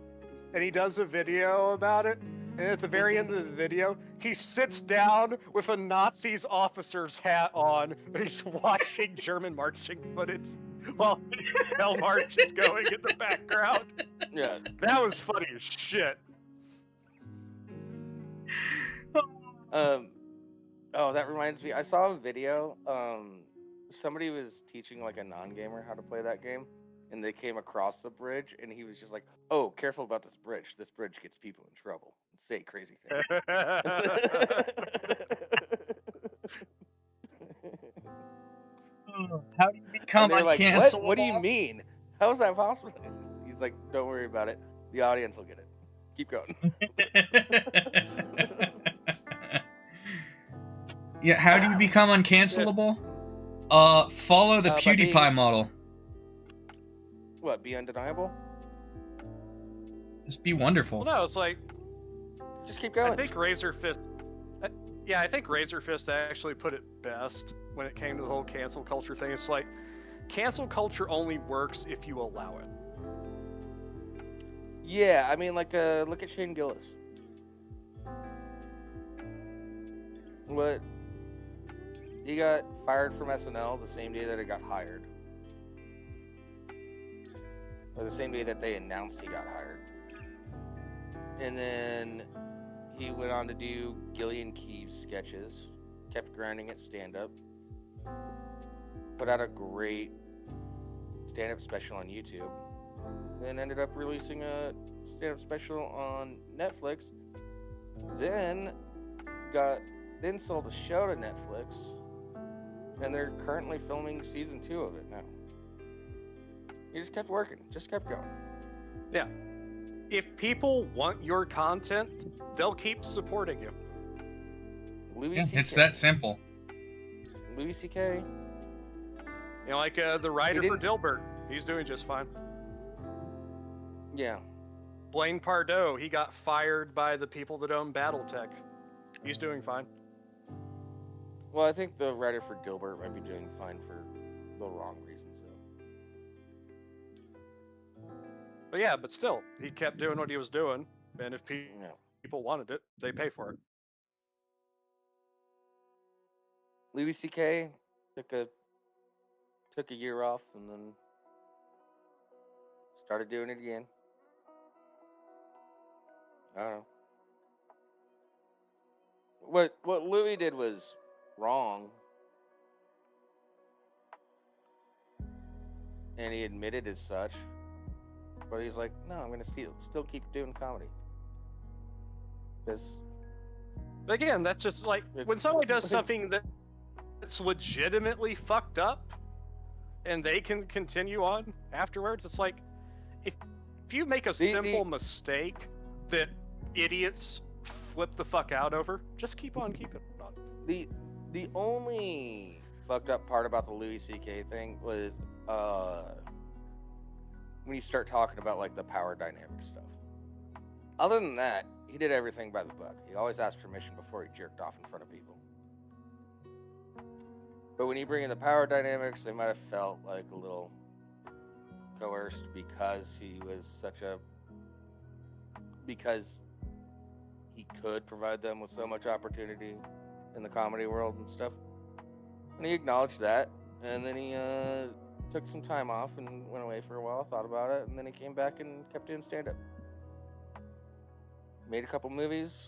and he does a video about it. And at the very end of the video, he sits down with a Nazi's officer's hat on, and he's watching German marching footage while Hell March is going in the background. Yeah. That was funny as shit. Oh, that reminds me. I saw a video. Somebody was teaching like a non-gamer how to play that game, and they came across the bridge, and he was just like, "Oh, careful about this bridge. This bridge gets people in trouble. Say crazy things." How do you become uncancelable? Like, what do you mean? How is that possible? He's like, "Don't worry about it. The audience will get it. Keep going." Yeah, how do you become uncancelable? Follow the PewDiePie model. What, be undeniable? Just be wonderful. Well, no, it's like, just keep going. I think Razor Fist actually put it best when it came to the whole cancel culture thing. It's like, cancel culture only works if you allow it. Yeah, I mean, like, look at Shane Gillis. What? He got fired from SNL the same day that he got hired. Or the same day that they announced he got hired. And then he went on to do Gillian Keeves sketches, kept grinding at stand-up, put out a great stand-up special on YouTube, then ended up releasing a stand-up special on Netflix, then sold a show to Netflix, and they're currently filming season 2 of it now. He just kept working, just kept going. Yeah. If people want your content, they'll keep supporting you. Louis C.K. It's that simple. Louis C.K. You know, like the writer for Dilbert, he's doing just fine. Yeah. Blaine Pardoe, he got fired by the people that own BattleTech. He's doing fine. Well, I think the writer for Gilbert might be doing fine for the wrong reasons, though. But yeah, but still, he kept doing what he was doing, and if Yeah. people wanted it, they pay for it. Louis C.K. took a year off and then started doing it again. I don't know. What Louis did was wrong, and he admitted as such. But he's like, no, I'm gonna still keep doing comedy. Because Again, that's just like when somebody does something that's legitimately fucked up, and they can continue on afterwards. It's like if you make a simple mistake that idiots flip the fuck out over, just keep on keeping on. The only fucked up part about the Louis C.K. thing was when you start talking about like the power dynamic stuff. Other than that, he did everything by the book. He always asked permission before he jerked off in front of people. But when you bring in the power dynamics, they might have felt like a little coerced because because he could provide them with so much opportunity in the comedy world and stuff. And he acknowledged that, and then he took some time off and went away for a while, thought about it, and then he came back and kept doing stand-up. Made a couple movies,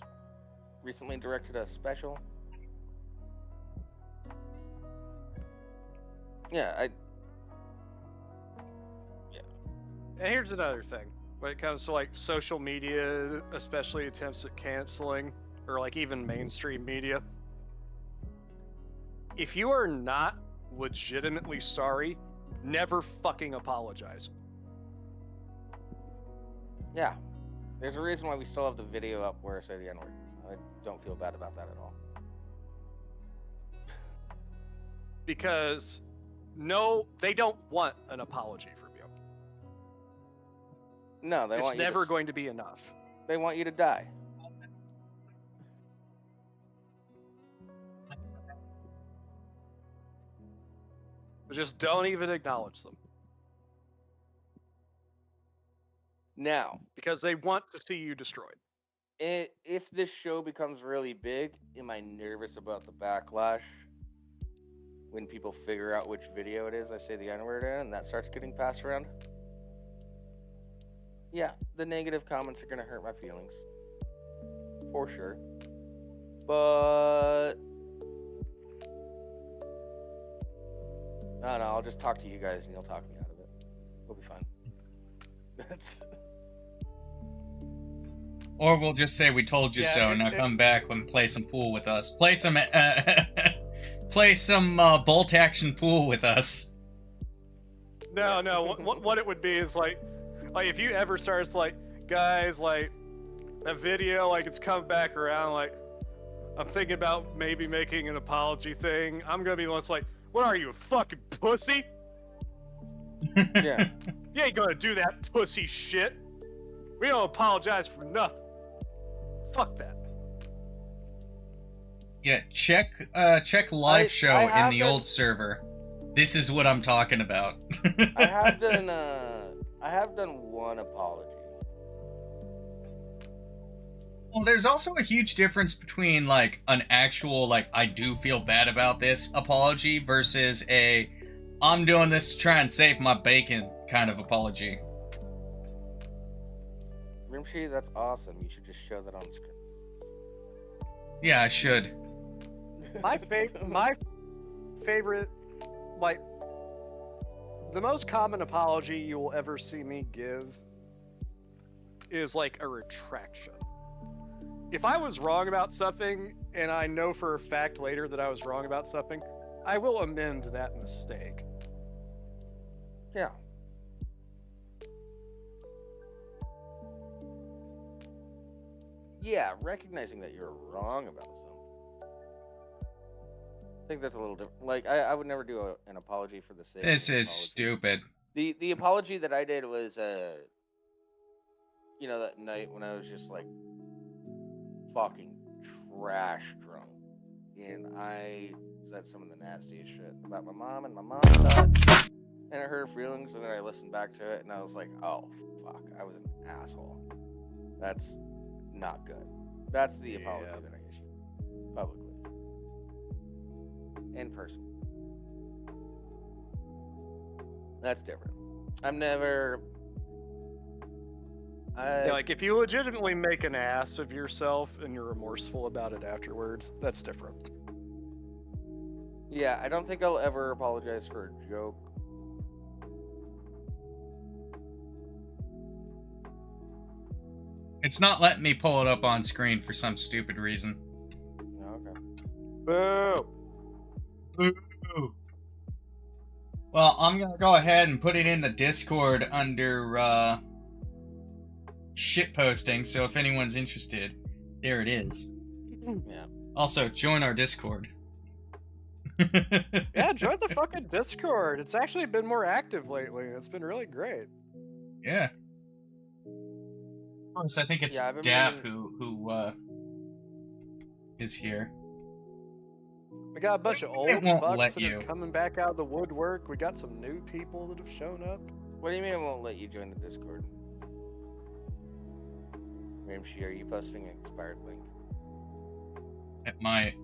recently directed a special. Yeah. And here's another thing. When it comes to like social media, especially attempts at canceling, or like even mainstream media, if you are not legitimately sorry, never fucking apologize. Yeah. There's a reason why we still have the video up where I say the N-word. I don't feel bad about that at all. Because no, they don't want an apology from you. No, they want you. It's never going to be enough. They want you to die. But just don't even acknowledge them. Now, because they want to see you destroyed. If this show becomes really big, am I nervous about the backlash? When people figure out which video it is I say the N-word in, and that starts getting passed around? Yeah, the negative comments are going to hurt my feelings. For sure. But I don't know, I'll just talk to you guys and you'll talk me out of it. We'll be fine. Or we'll just say we told you so, and now come back and play some pool with us. Play some bolt action pool with us. No. What it would be is like if you ever starts like, guys, like a video, like it's come back around, like I'm thinking about maybe making an apology thing. I'm gonna be less like, what are you, a fucking pussy? Yeah. You ain't gonna do that pussy shit. We don't apologize for nothing. Fuck that. Yeah, check live show in the old server. This is what I'm talking about. I have done one apology. Well, there's also a huge difference between like an actual like I do feel bad about this apology versus a I'm doing this to try and save my bacon kind of apology. Rimshee, that's awesome. You should just show that on the screen. Yeah, I should. My favorite, like, the most common apology you will ever see me give is like a retraction. If I was wrong about something, and I know for a fact later that I was wrong about something, I will amend that mistake. Yeah. Yeah, recognizing that you're wrong about something. I think that's a little different. Like, I would never do an apology for the sake. This is stupid. The apology that I did was, that night when I was just like fucking trash drunk, and I said some of the nastiest shit about my mom, and my mom thought, and it hurt her feelings, and then I listened back to it, and I was like, oh, fuck, I was an asshole. That's not good. That's the apology that I issued publicly. In person. That's different. I'm never... Yeah, like, if you legitimately make an ass of yourself and you're remorseful about it afterwards, that's different. Yeah, I don't think I'll ever apologize for a joke. It's not letting me pull it up on screen for some stupid reason. Okay. Boo! Boo! Well, I'm gonna go ahead and put it in the Discord under, shitposting, so if anyone's interested, there it is. Yeah. Also, join our Discord. Yeah, join the fucking Discord. It's actually been more active lately. It's been really great. Yeah. Of course, I think it's Dap who is here. We got a bunch of old It won't fucks let that you. are coming back out of the woodwork. We got some new people that have shown up. What do you mean it won't let you join the Discord? Rimshee, are you posting an expired link? It might.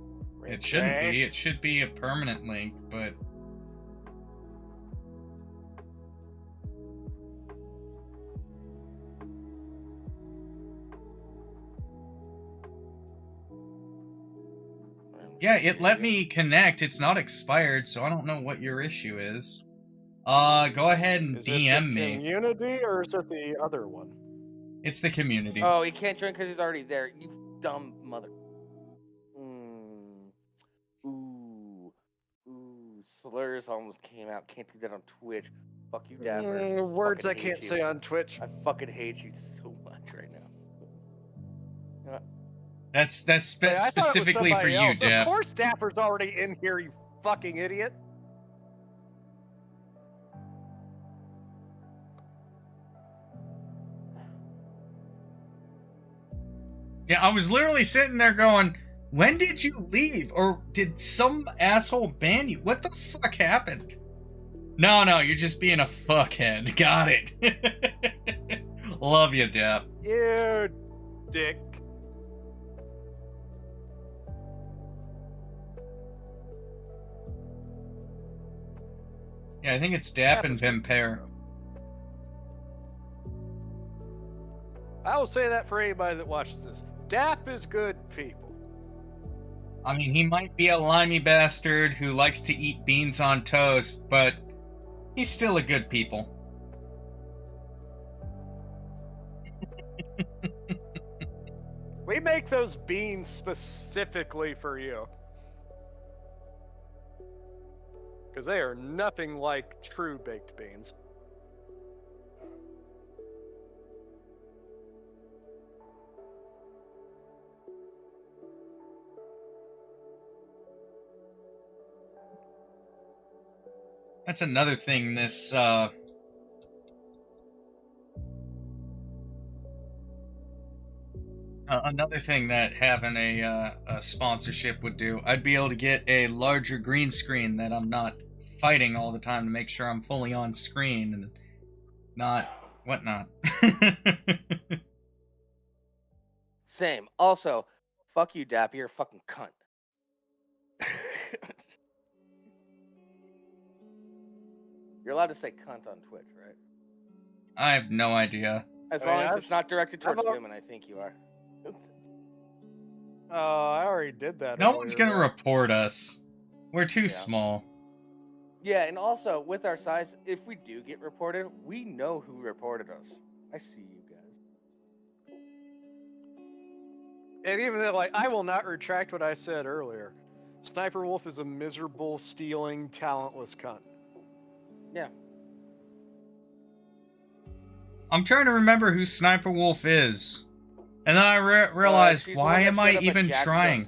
It shouldn't be. It should be a permanent link, but... Yeah, it let me connect. It's not expired, so I don't know what your issue is. Go ahead and DM me. Is it the community, or is it the other one? It's the community. Oh, he can't join because he's already there. You dumb mother. Ooh. Slurs almost came out. Can't do that on Twitch. Fuck you, Dapper. Words I Fucking hate can't you. say on Twitch. I fucking hate you so much right now. That's specifically for you, else. Dap. Of course Dapper's already in here, you fucking idiot. Yeah, I was literally sitting there going, when did you leave? Or did some asshole ban you? What the fuck happened? No, you're just being a fuckhead. Got it. Love you, Dap. You dick. Yeah, I think it's Dap and Vampire. I will say that for anybody that watches this. Dap is good people. I mean, he might be a limey bastard who likes to eat beans on toast, but he's still a good people. We make those beans specifically for you. Because they are nothing like true baked beans. That's another thing this, another thing that having a sponsorship would do. I'd be able to get a larger green screen that I'm not fighting all the time to make sure I'm fully on screen and not whatnot. Same. Also, fuck you, Dap. You're a fucking cunt. You're allowed to say cunt on Twitch, right? I have no idea. As long as it's not directed towards women, I think you are. Oh, I already did that. No one's gonna report us. We're too small. Yeah, and also, with our size, if we do get reported, we know who reported us. I see you guys. And even though, like, I will not retract what I said earlier. Sniper Wolf is a miserable, stealing, talentless cunt. Yeah. I'm trying to remember who Sniper Wolf is. And then I realized, why am I even trying?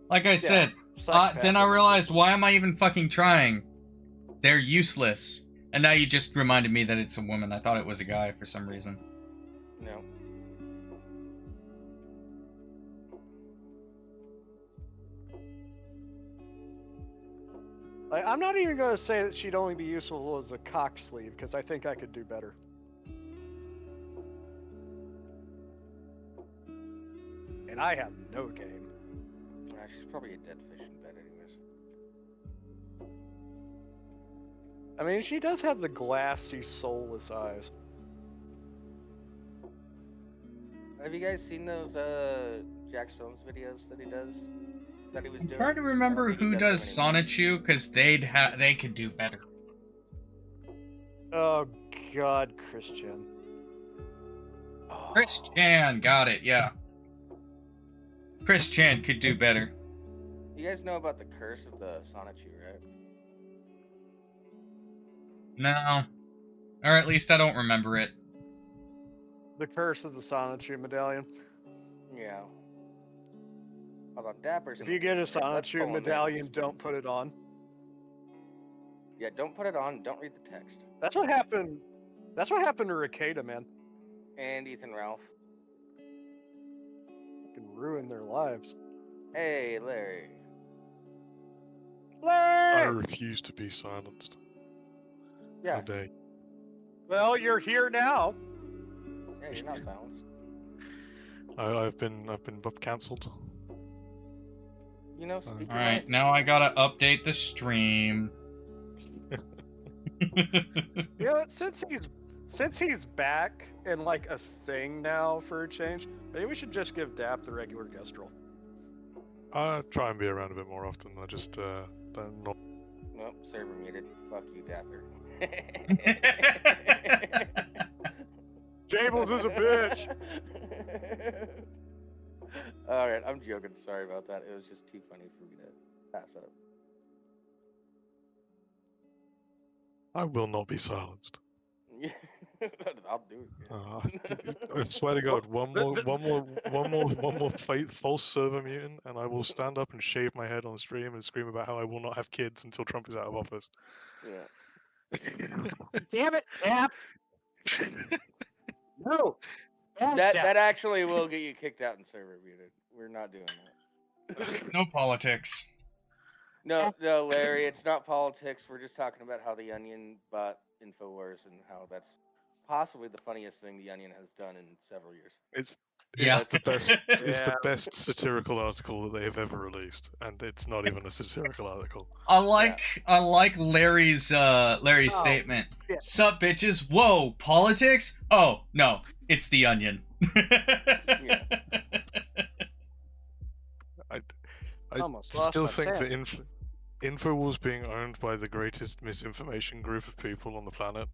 Like I said, then I realized, why am I even fucking trying? They're useless. And now you just reminded me that it's a woman. I thought it was a guy for some reason. No. Like, I'm not even gonna say that she'd only be useful as a cock sleeve, because I think I could do better. And I have no game. She's probably a dead fish in bed, anyways. I mean, she does have the glassy, soulless eyes. Have you guys seen those Jack Stone's videos that he does? That he was I'm doing? trying to remember who does Sonichu, because they could do better. Oh God, Christian. Oh. Chris Chan, got it, yeah. Chris Chan could do better. You guys know about the curse of the Sonichu, right? No. Or at least I don't remember it. The curse of the Sonichu medallion. Yeah. Hold on, Dapper's. If you get a Sonichu medallion, don't put it on. Yeah, don't put it on. Don't read the text. That's what happened. That's what happened to Ricada, man. And Ethan Ralph. Can ruin their lives. Hey, Larry. Larry! I refuse to be silenced. Yeah. Today. Well, you're here now. Yeah, you're not silenced. I've been cancelled. You know, speak your Alright, mind. now I gotta update the stream. You know, since he's back and like a thing now for a change, maybe we should just give Dap the regular guest role. I try and be around a bit more often. I just don't know. Nope, server muted. Fuck you, Dapper. Jables is a bitch. Alright, I'm joking. Sorry about that. It was just too funny for me to pass up. I will not be silenced. I'll do it. I swear to God, one more false server mutant, and I will stand up and shave my head on stream and scream about how I will not have kids until Trump is out of office. Yeah. Damn it, Dap! No. That actually will get you kicked out and server muted. We're not doing that. No politics. No, Larry, it's not politics. We're just talking about how the Onion bought InfoWars and how that's possibly the funniest thing the Onion has done in several years. It's Yeah. the best. It's Yeah. the best satirical article that they have ever released, and it's not even a satirical article. I like Larry's statement. yeah. Sup bitches? Whoa, politics? Oh, no, it's the Onion. Yeah. I Almost lost still my think that sanity. InfoWars being owned by the greatest misinformation group of people on the planet,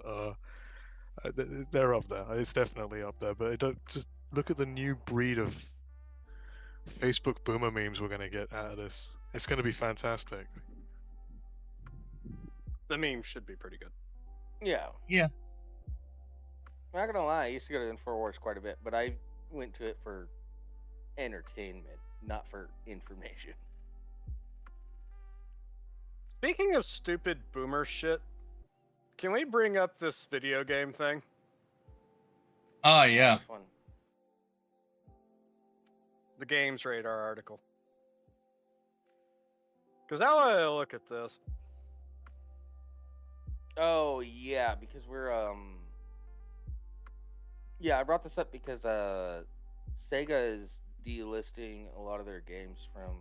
they're up there. It's definitely up there. But just look at the new breed of Facebook boomer memes we're going to get out of this. It's going to be fantastic. The meme should be pretty good. Yeah. Yeah. I'm not gonna lie, I used to go to InfoWars quite a bit, but I went to it for entertainment, not for information. Speaking of stupid boomer shit, can we bring up this video game thing? Oh, yeah. Which one? The Games Radar article. Because now I look at this. Oh yeah, because we're yeah, I brought this up because Sega is delisting a lot of their games from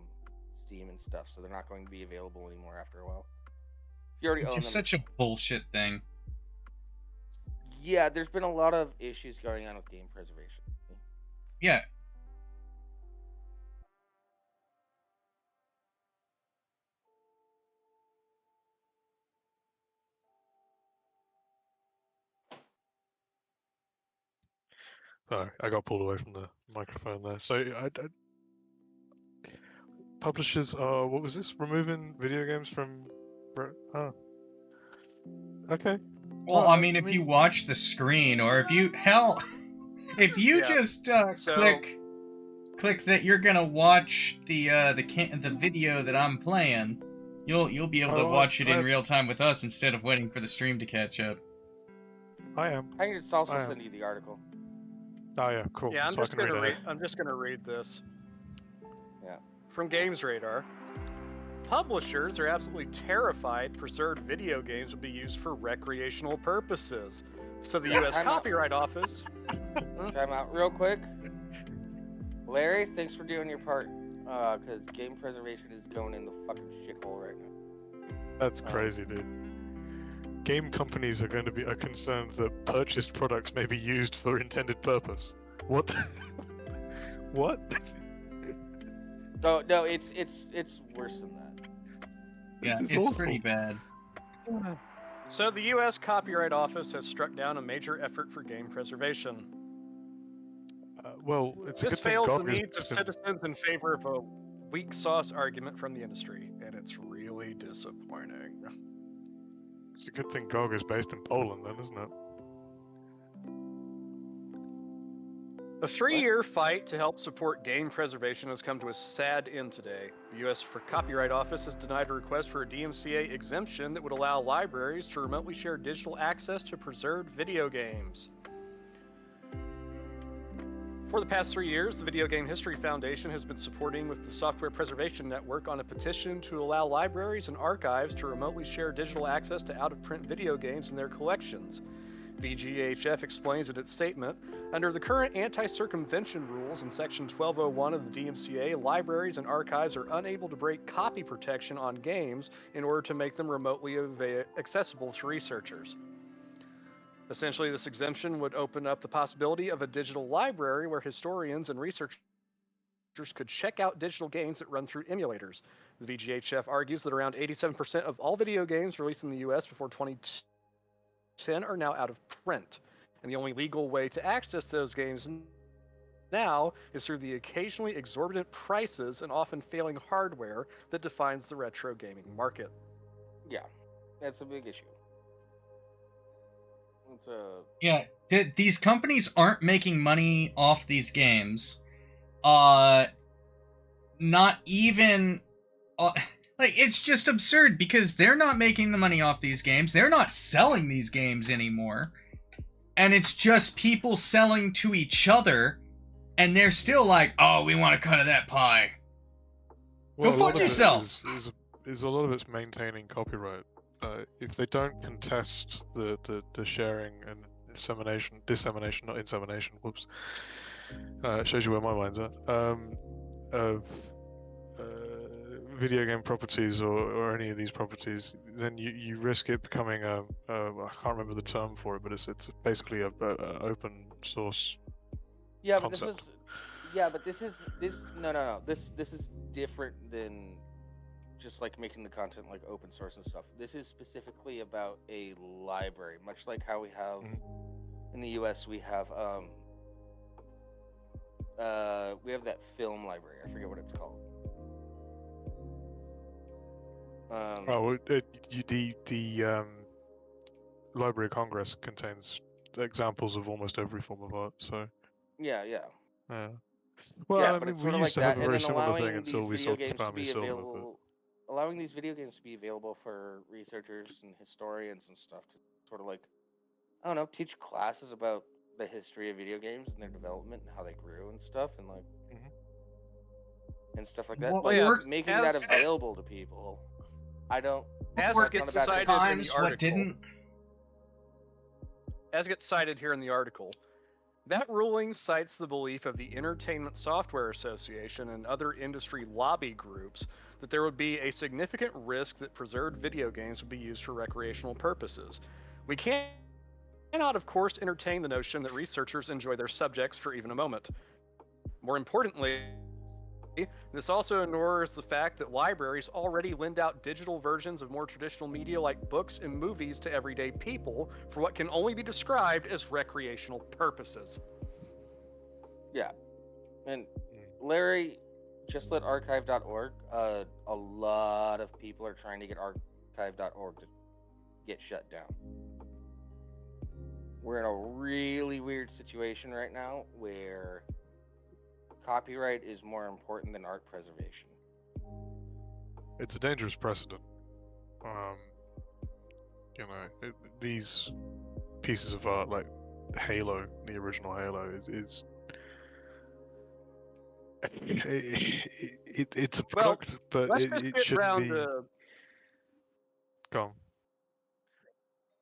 Steam and stuff, so they're not going to be available anymore after a while. If you already Which own is them, such a bullshit thing. yeah, there's been a lot of issues going on with game preservation. Yeah. Sorry, I got pulled away from the microphone there. So, publishers are, what was this? Removing video games from... Oh. Okay. Well, I mean, if you watch the screen, or if you... Hell, if you Yeah. just So- click that you're gonna watch the video that I'm playing, you'll be able to Oh, watch it in I- real time with us instead of waiting for the stream to catch up. I am. I can just also I am. send you the article. Oh, yeah, cool. Yeah, I'm So just I can gonna read read. ahead. I'm just gonna read this. Yeah. From Games Radar. publishers are absolutely terrified preserved video games will be used for recreational purposes. So the U.S. Copyright Office... Time out real quick. Larry, thanks for doing your part, because game preservation is going in the fucking shithole right now. That's crazy, dude. Game companies are concerned that purchased products may be used for intended purpose. What? What? No, it's worse than that. Yeah, This is it's awful. pretty bad. So the U.S. Copyright Office has struck down a major effort for game preservation. Well, it's a This good thing fails the GOG is needs of citizens in favor of a weak sauce argument from the industry, and it's really disappointing. It's a good thing GOG is based in Poland, then, isn't it? A 3-year fight to help support game preservation has come to a sad end today. The U.S. Copyright Office has denied a request for a DMCA exemption that would allow libraries to remotely share digital access to preserved video games. For the past 3 years, the Video Game History Foundation has been supporting with the Software Preservation Network on a petition to allow libraries and archives to remotely share digital access to out-of-print video games in their collections. VGHF explains in its statement, under the current anti-circumvention rules in Section 1201 of the DMCA, libraries and archives are unable to break copy protection on games in order to make them remotely accessible to researchers. Essentially, this exemption would open up the possibility of a digital library where historians and researchers could check out digital games that run through emulators. The VGHF argues that around 87% of all video games released in the US before 2010 are now out of print, and the only legal way to access those games now is through the occasionally exorbitant prices and often failing hardware that defines the retro gaming market. Yeah, that's a big issue. Yeah, these companies aren't making money off these games. Not even... like, it's just absurd because they're not making the money off these games. They're not selling these games anymore. And it's just people selling to each other, and they're still like, oh, we want a cut of that pie. Well, Go fuck yourself! Is a lot of it's maintaining copyright. If they don't contest the sharing and dissemination, not insemination, whoops, shows you where my mind's at, of video game properties or any of these properties, then you risk it becoming I can't remember the term for it, but it's basically a open source concept. But this is different than just like making the content like open source and stuff. This is specifically about a library, much like how we have in the US. We have that film library. I forget what it's called. The Library of Congress contains examples of almost every form of art. So yeah. Well, Yeah, I but mean, it's we sort of used like to have that, a and very then similar thing allowing until these we video saw the games to family be silver. available, allowing these video games to be available for researchers and historians and stuff to sort of like, I don't know, teach classes about the history of video games and their development and how they grew and stuff, and like, and stuff like that. Well, Like yeah, making that available to people. I don't. As that's gets not a bad cited thing. in the Times what article, didn't. as gets cited here in the article, that ruling cites the belief of the Entertainment Software Association and other industry lobby groups that there would be a significant risk that preserved video games would be used for recreational purposes. We cannot, of course, entertain the notion that researchers enjoy their subjects for even a moment. More importantly, this also ignores the fact that libraries already lend out digital versions of more traditional media like books and movies to everyday people for what can only be described as recreational purposes. Yeah. And Larry, just let archive.org, a lot of people are trying to get archive.org to get shut down. We're in a really weird situation right now where copyright is more important than art preservation. It's a dangerous precedent. These pieces of art, like Halo, the original Halo, is It's a Well, product, but let's just it get shouldn't down be. to Gone.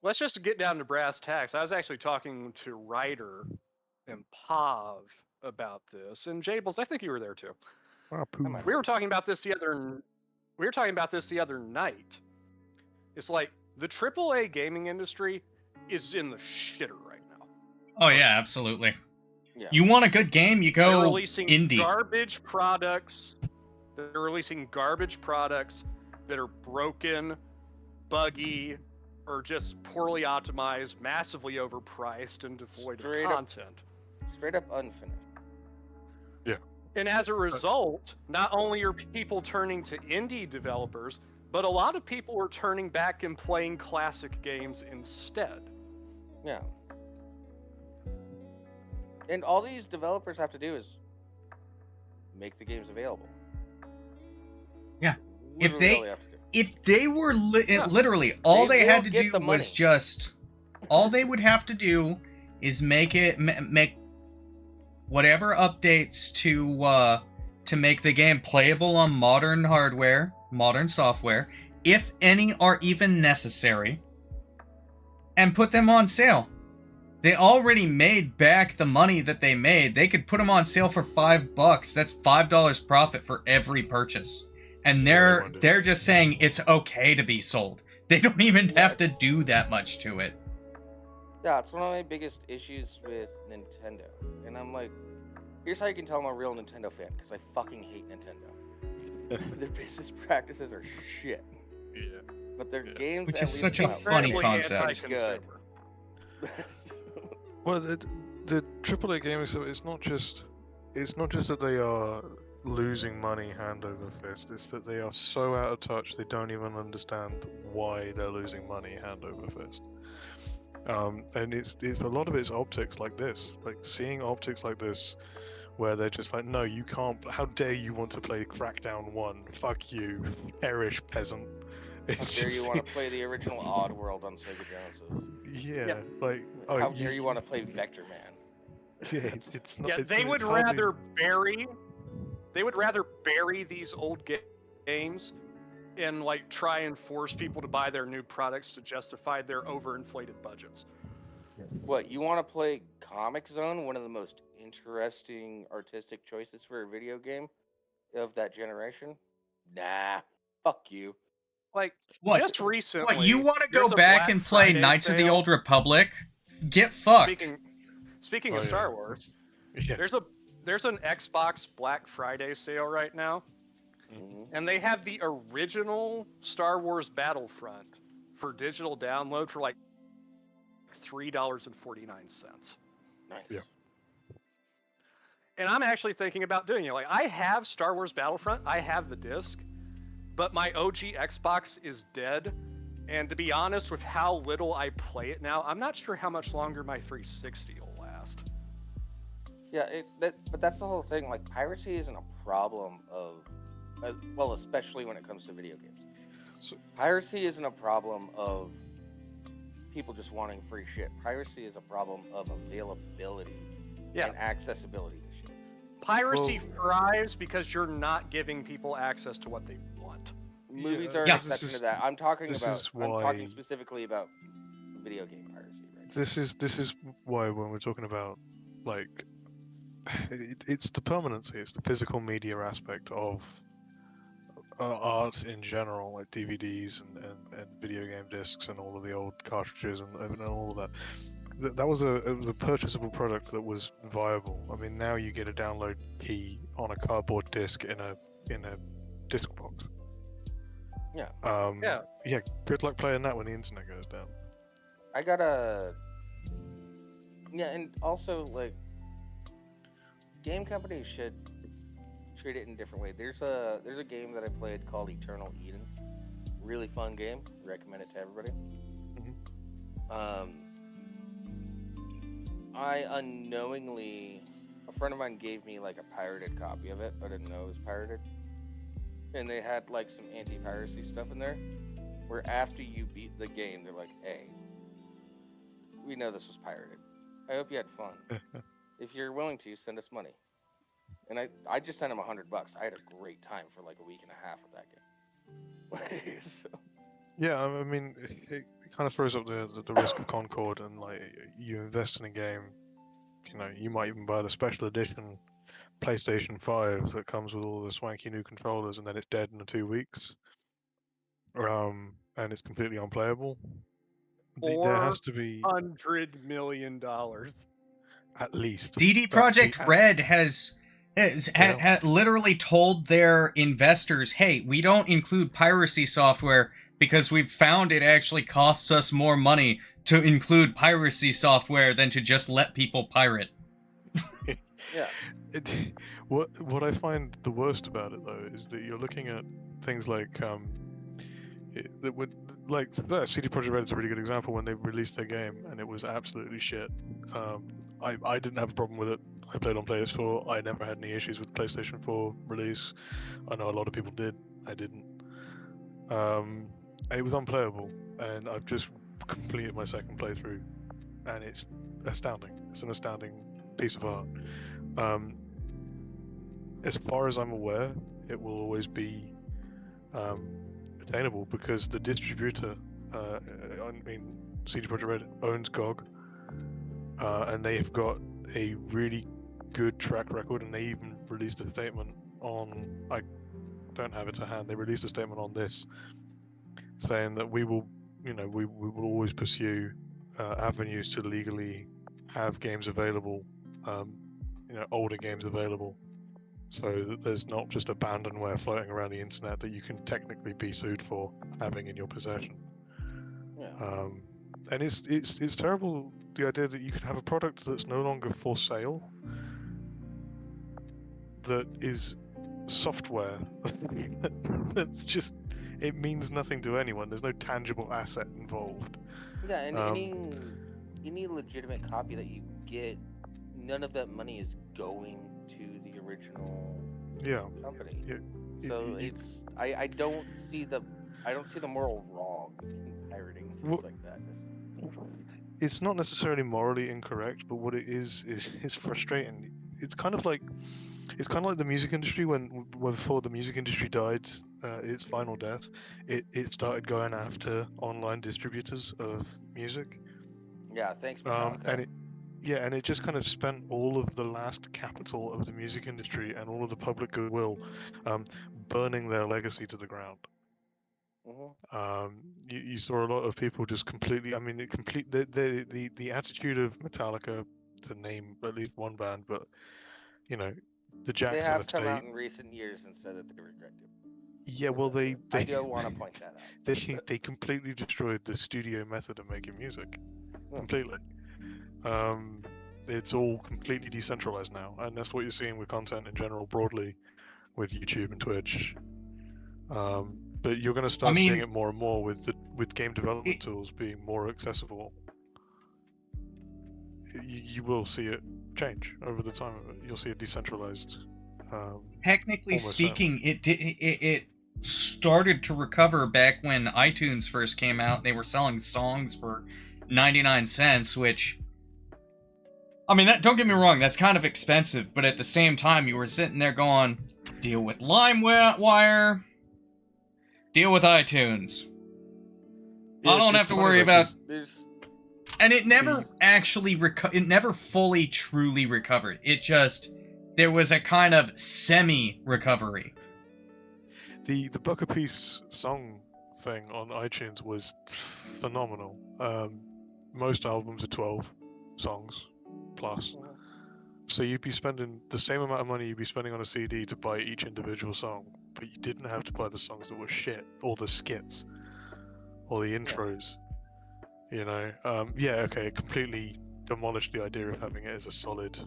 let's just get down to brass tacks. I was actually talking to Ryder and Pav about this, and Jables, I think you were there too. I might We were talking about this the other night. It's like the AAA gaming industry is in the shitter right now. Oh yeah, absolutely. Yeah. You want a good game, you They're go releasing indie. garbage products. They're releasing garbage products that are broken, buggy, or just poorly optimized, massively overpriced, and devoid Straight of up- content. Straight up unfinished. And as a result, not only are people turning to indie developers, but a lot of people are turning back and playing classic games instead. Yeah. And all these developers have to do is make the games available. Yeah. If Literally they- all they have to do. If they were Yeah. literally all They they had will to get do the money. was just all they would have to do is make whatever updates to make the game playable on modern hardware, modern software, if any are even necessary, and put them on sale. They already made back the money that they made. They could put them on sale for $5. That's $5 profit for every purchase. And they're just saying it's okay to be sold. They don't even have to do that much to it. Yeah, it's one of my biggest issues with Nintendo. And I'm like, here's how you can tell I'm a real Nintendo fan, because I fucking hate Nintendo. Their business practices are shit. Yeah. But their games, Which at is least such a come out funny really concept. good. Well, the AAA gaming, so it's not just that they are losing money hand over fist. It's that they are so out of touch they don't even understand why they're losing money hand over fist. And it's a lot of it's optics like this, like seeing optics like this, where they're just like, no, you can't. How dare you want to play Crackdown 1? Fuck you, perish peasant. How dare you want to play the original Oddworld on Sega Genesis? Yeah, like How dare you want to play Vector Man? Yeah, it's not. Yeah, it's, they it's would hardly- rather bury these old games and like try and force people to buy their new products to justify their overinflated budgets. What, you want to play Comic Zone, one of the most interesting artistic choices for a video game of that generation? Nah, fuck you. Like What? just recently. What, you want to there's go a back Black and play Friday Knights of the sale. Old Republic? Get fucked. Speaking Oh, of yeah, Star Wars, Yeah. there's an Xbox Black Friday sale right now, and they have the original Star Wars Battlefront for digital download for like $3.49. Nice. Yeah. And I'm actually thinking about doing it. Like, I have Star Wars Battlefront, I have the disc, but my OG Xbox is dead. And to be honest, with how little I play it now, I'm not sure how much longer my 360 will last. Yeah, but that's the whole thing. Like, piracy isn't a problem of, well, especially when it comes to video games. Piracy isn't a problem of people just wanting free shit. Piracy is a problem of availability and accessibility to shit. Piracy thrives because you're not giving people access to what they want. Movies are an exception to that. I'm talking specifically about video game piracy. Right? This is why when we're talking about like it's the permanency, it's the physical media aspect of art in general, like DVDs and video game discs and all of the old cartridges and all of that. That was a purchasable product that was viable. I mean, now you get a download key on a cardboard disc in a disc box. Yeah. Yeah. Good luck playing that when the internet goes down. I got a. Yeah, and also like, game companies should treat it in a different way. There's a game that I played called Eternal Eden. Really fun game. Recommend it to everybody. I unknowingly, a friend of mine gave me like a pirated copy of it. I didn't know it was pirated. And they had like some anti-piracy stuff in there, where after you beat the game, they're like, "Hey, we know this was pirated. I hope you had fun. If you're willing to, send us money." And I just sent him $100. I had a great time for like a week and a half with that game. So. Yeah, I mean, it kind of throws up the risk of Concord, and like you invest in a game, you know, you might even buy the special edition PlayStation 5 that comes with all the swanky new controllers, and then it's dead in 2 weeks. And it's completely unplayable. There has to be $100 million. at least. CD That's the Projekt Red has literally told their investors, hey, we don't include piracy software because we've found it actually costs us more money to include piracy software than to just let people pirate. Yeah. What I find the worst about it though is that you're looking at things like CD Projekt Red is a really good example when they released their game and it was absolutely shit. I didn't have a problem with it. I played on PS4. I never had any issues with the PlayStation 4 release. I know a lot of people did. I didn't. And it was unplayable. And I've just completed my second playthrough, and it's astounding. It's an astounding piece of art. As far as I'm aware, it will always be attainable because the distributor, CD Projekt Red owns GOG, and they have got a really good track record, and they even released a statement on, I don't have it to hand, they released a statement on this saying that we will always pursue avenues to legally have games available, older games available, so that there's not just abandonware floating around the internet that you can technically be sued for having in your possession. Yeah. And it's terrible, the idea that you could have a product that's no longer for sale, that is software that's just, it means nothing to anyone. There's no tangible asset involved. Yeah, and any legitimate copy that you get, none of that money is going to the original company. Yeah. So I don't see the moral wrong in pirating things like that. It's not necessarily morally incorrect, but what it is frustrating. It's kind of like the music industry when before the music industry died its final death, it started going after online distributors of music. Yeah, thanks, Metallica. And it just kind of spent all of the last capital of the music industry and all of the public goodwill burning their legacy to the ground. Mm-hmm. You saw a lot of people just completely. I mean, the attitude of Metallica, to name at least one band, but the Jackson They have Estate. come out in recent years and said that they regret it. Yeah, well, I do want to point that out. They completely destroyed the studio method of making music. Completely. It's all completely decentralized now, and that's what you're seeing with content in general, broadly, with YouTube and Twitch. But you're going to start seeing it more and more with game development tools being more accessible. You will see it change over the time of it. You'll see it decentralized. Technically speaking, it started to recover back when iTunes first came out. They were selling songs for 99 cents, which, I mean, don't get me wrong, that's kind of expensive, but at the same time, you were sitting there going, deal with LimeWire, deal with iTunes. Yeah, I don't have to worry about... And it never actually it never fully truly recovered. It just, there was a kind of semi-recovery. The Buck a Piece song thing on iTunes was phenomenal. Most albums are 12 songs plus. So you'd be spending the same amount of money you'd be spending on a CD to buy each individual song, but you didn't have to buy the songs that were shit, or the skits, or the intros. It completely demolished the idea of having it as a solid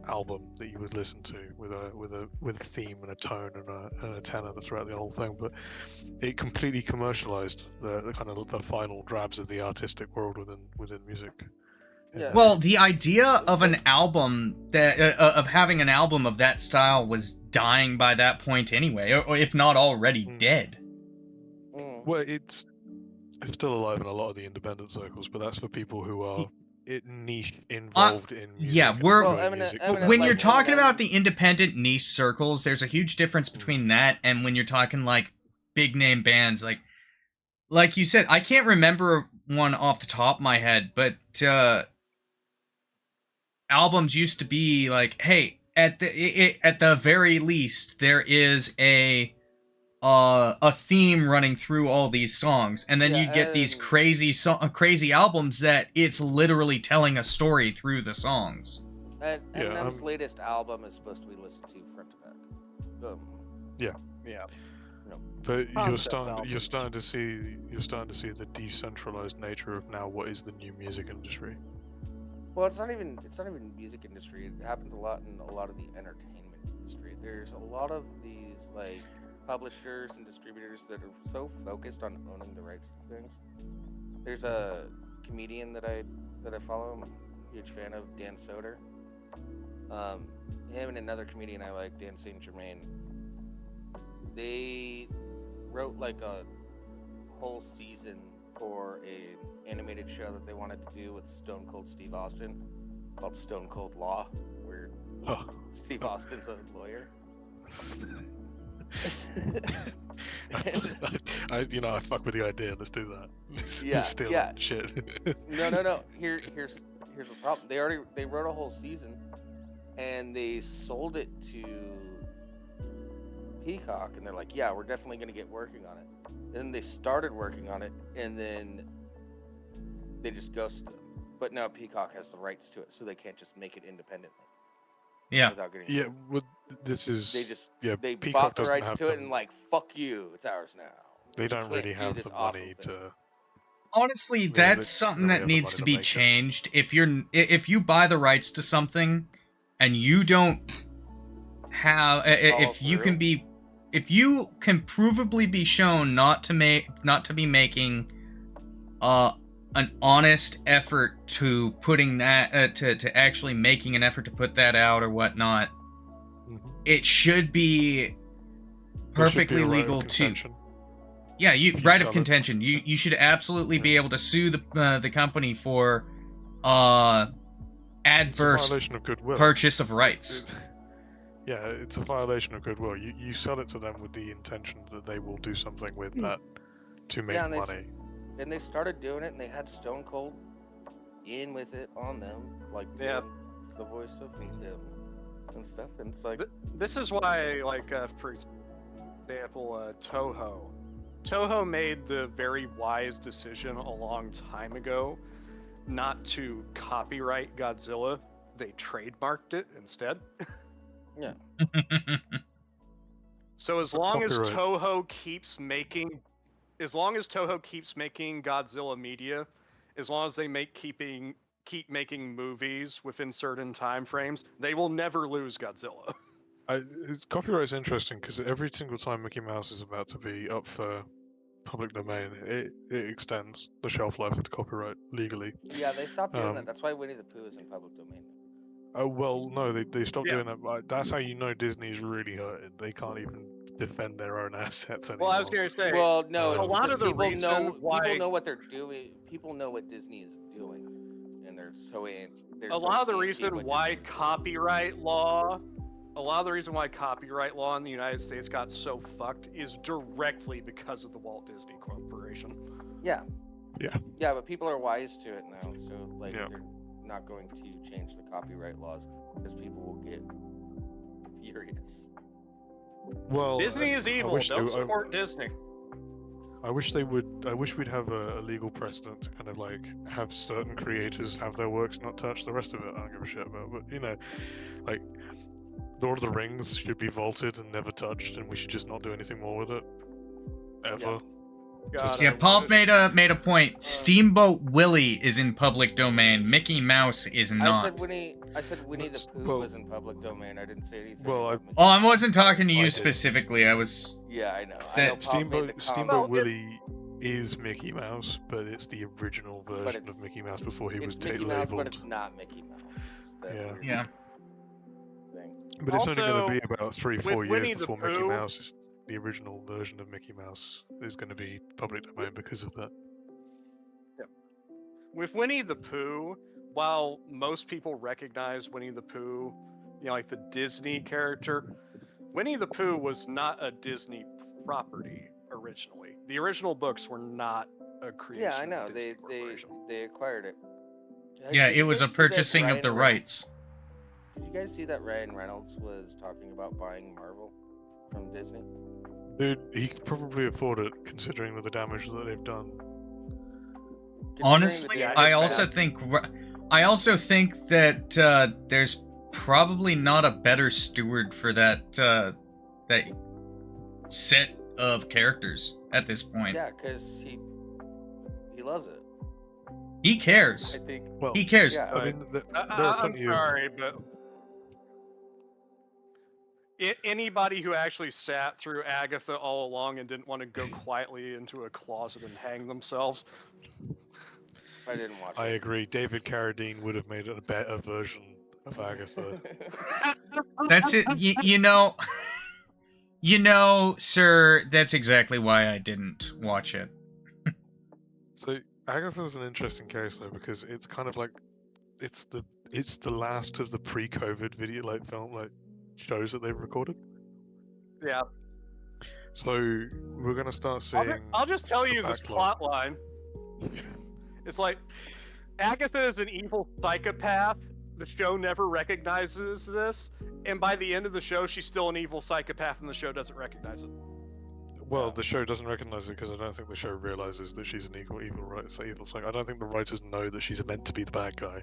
album that you would listen to with a theme and a tone and a tenor throughout the whole thing. But it completely commercialized the kind of the final drabs of the artistic world within music. Yeah. Well, the idea of an album of having an album of that style was dying by that point anyway, or if not already dead. Well, it's still alive in a lot of the independent circles, but that's for people who are niche involved in music. yeah, and we're- enjoying Well, Eminem- music. Eminem- when like you're talking Eminem- about the independent niche circles, there's a huge difference between that and when you're talking like big name bands. Like you said, I can't remember one off the top of my head, but albums used to be like, hey, at the very least, there is a theme running through all these songs, and then Yeah, you get these crazy albums that it's literally telling a story through the songs. Eminem's latest album is supposed to be listened to front to back. Yeah. But Concept you're starting to see the decentralized nature of now what is the new music industry. Well, it's not even music industry. It happens a lot in a lot of the entertainment industry. There's a lot of these like publishers and distributors that are so focused on owning the rights to things. There's a comedian that I follow. I'm a huge fan of, Dan Soder. Him and another comedian I like, Dan St. Germain. They wrote like a whole season for a animated show that they wanted to do with Stone Cold Steve Austin called Stone Cold Law, where Steve Austin's a lawyer. I fuck with the idea. Let's do that. Yeah. Shit. No. Here's the problem. They wrote a whole season, and they sold it to Peacock, and they're like, yeah, we're definitely gonna get working on it. And then they started working on it, and then they just ghosted them. But now Peacock has the rights to it, so they can't just make it independently. Yeah. Without getting Yeah. Well, this is. They Peacock bought the doesn't rights have to it, and like, fuck you, it's ours now. They You don't can't really do have this the awesome money thing. to. Honestly, Yeah, that's they something don't that have the needs money to to be make it. changed. If you buy the rights to something and you don't have if you can provably be shown not to be making an honest effort to putting that to actually making an effort to put that out or whatnot, it should be perfectly legal too. Yeah, you right sell of it. contention. You should absolutely be able to sue the company for It's a adverse violation of goodwill. purchase of rights. Yeah, it's a violation of goodwill. You sell it to them with the intention that they will do something with that to make and money. And they started doing it, and they had Stone Cold in with it on them, like doing the voice of him and stuff. And it's like, This is why, like, for example, Toho made the very wise decision a long time ago not to copyright Godzilla. They trademarked it instead. yeah. So as long as Copyright. Toho keeps making Godzilla media, as long as they keep making movies within certain time frames, they will never lose Godzilla. Copyright's interesting because every single time Mickey Mouse is about to be up for public domain, it extends the shelf life of the copyright legally. Yeah, they stopped doing that. That's why Winnie the Pooh is in public domain. Oh well, no, they stopped doing that. That's how you know Disney's really hurted. They can't even defend their own assets anymore. Well, I was going to say, Well, no, it's a lot because of the people reason know why people know what they're doing. People know what Disney is doing, and they're so a lot of the reason why copyright law in the United States got so fucked is directly because of the Walt Disney Corporation. Yeah, Yeah, but people are wise to it now, so like they're not going to change the copyright laws because people will get furious. well, Disney is evil. Don't support Disney. I wish they would. I wish we'd have a legal precedent to kind of like have certain creators have their works not touched. The rest of it, I don't give a shit about. But you know, like Lord of the Rings should be vaulted and never touched, and we should just not do anything more with it ever. Yeah. Just- Yeah, Paul made a point. Steamboat Willie is in public domain. Mickey Mouse is not. I said Winnie the Pooh was in public domain. I didn't say anything. Well, about Mickey Oh, I Mouse. wasn't talking to I you did. specifically. I was. Yeah, I know. That Steamboat Willie is Mickey Mouse, but it's the original version it's- of Mickey Mouse before he was It's Mickey Mouse, labeled. but it's not Mickey Mouse. It's that Yeah. weird Yeah. thing. But it's only going Also, to be about 3-4 with years Winnie the before Mickey Pooh- Mouse is the original version of Mickey Mouse is going to be public domain because of that. With Winnie the Pooh, while most people recognize Winnie the Pooh, like the Disney character, Winnie the Pooh was not a Disney property originally. The original books were not a creation Yeah, I know. of the Disney Corporation. They acquired it. Yeah, Did it you was guys a see that purchasing of the Ryan rights. Did you guys see that Ryan Reynolds was talking about buying Marvel from Disney? Dude, he could probably afford it, considering the damage that they've done. Honestly, Considering I also think that there's probably not a better steward for that that set of characters at this point. Yeah, because he loves it. He cares. I think. Well, He cares. Yeah. I mean, there are I'm plenty of. sorry, but anybody who actually sat through Agatha all along and didn't want to go quietly into a closet and hang themselves. I didn't watch I it. agree. David Carradine would have made a better version of Agatha. That's it. You know, sir. That's exactly why I didn't watch it. So Agatha's an interesting case though, because it's kind of like it's the last of the pre-COVID video shows that they've recorded. Yeah. So we're gonna start seeing. I'll just tell the you this backlog. plot line. It's like Agatha is an evil psychopath. The show never recognizes this, and by the end of the show, she's still an evil psychopath, and the show doesn't recognize it. Well, the show doesn't recognize it because I don't think the show realizes that she's an evil psycho. I don't think the writers know that she's meant to be the bad guy.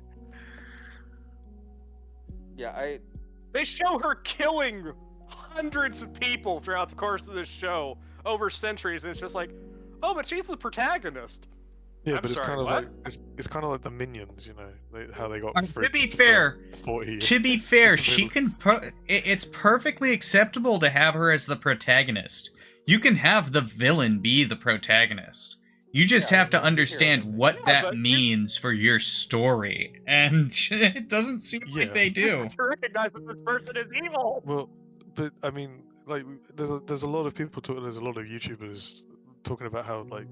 Yeah, They show her killing hundreds of people throughout the course of this show over centuries, and it's just like, oh, but she's the protagonist. Yeah, I'm but it's sorry, kind of what? like it's kind of like the Minions, how they got. To be fridged for fair, 40 years. To be fair, The she can. villains. It's perfectly acceptable to have her as the protagonist. You can have the villain be the protagonist. You just Yeah, have to the hero understand thing. what Yeah, that but means for your story, and it doesn't seem like Yeah. they do. To recognize that this person is evil. Well, but I mean, like, there's a lot of people talking. There's a lot of YouTubers talking about how like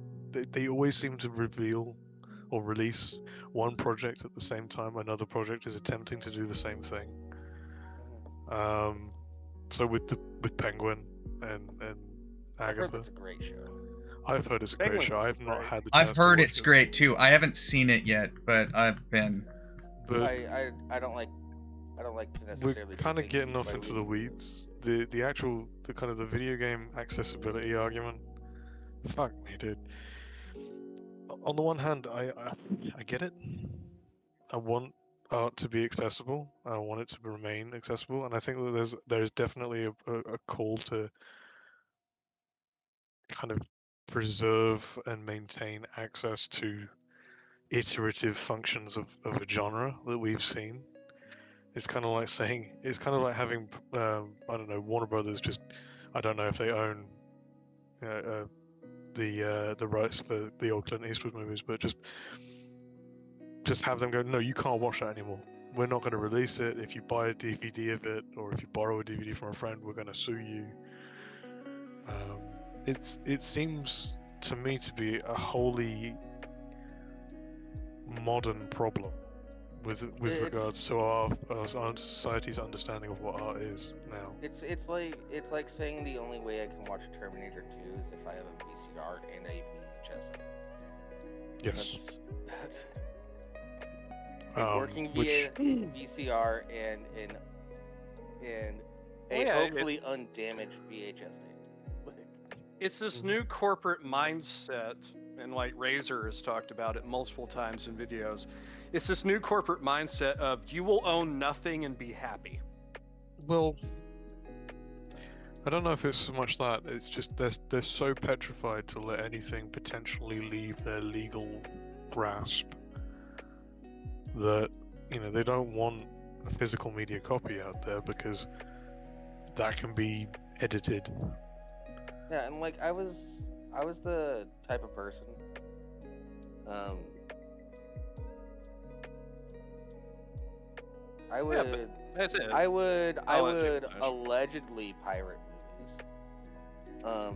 they always seem to reveal or release one project at the same time another project is attempting to do the same thing. So with Penguin and I've heard Agatha, it's a great show. I've heard it's a great Penguin's show. I've not great. had the chance I've to heard watch it's it, great too. I haven't seen it yet, but I've been. but I don't like to necessarily. we're do kind of things getting week off by into week. the weeds. The kind of the video game accessibility argument. Fuck me, dude. On the one hand, I get it. I want art to be accessible. I want it to remain accessible, and I think that there's definitely a call to kind of preserve and maintain access to iterative functions of a genre that we've seen. It's kind of like having I don't know, Warner Brothers just, I don't know if they own the rights for the old Clint Eastwood movies, but just have them go, no, you can't watch that anymore. We're not going to release it. If you buy a DVD of it, or if you borrow a DVD from a friend, we're going to sue you. It seems to me to be a wholly modern problem with regards to our society's understanding of what art is now. It's like saying the only way I can watch Terminator 2 is if I have a VCR and a VHS. Yes. That's working via VCR and a hopefully undamaged VHS tape. It's this new corporate mindset, and like Razer has talked about it multiple times in videos. It's this new corporate mindset of you will own nothing and be happy. Well, I don't know if it's so much that. It's just they're so petrified to let anything potentially leave their legal grasp that they don't want a physical media copy out there because that can be edited. Yeah, and like I was the type of person. I would. That's it. I would I'll let you finish. allegedly pirate movies.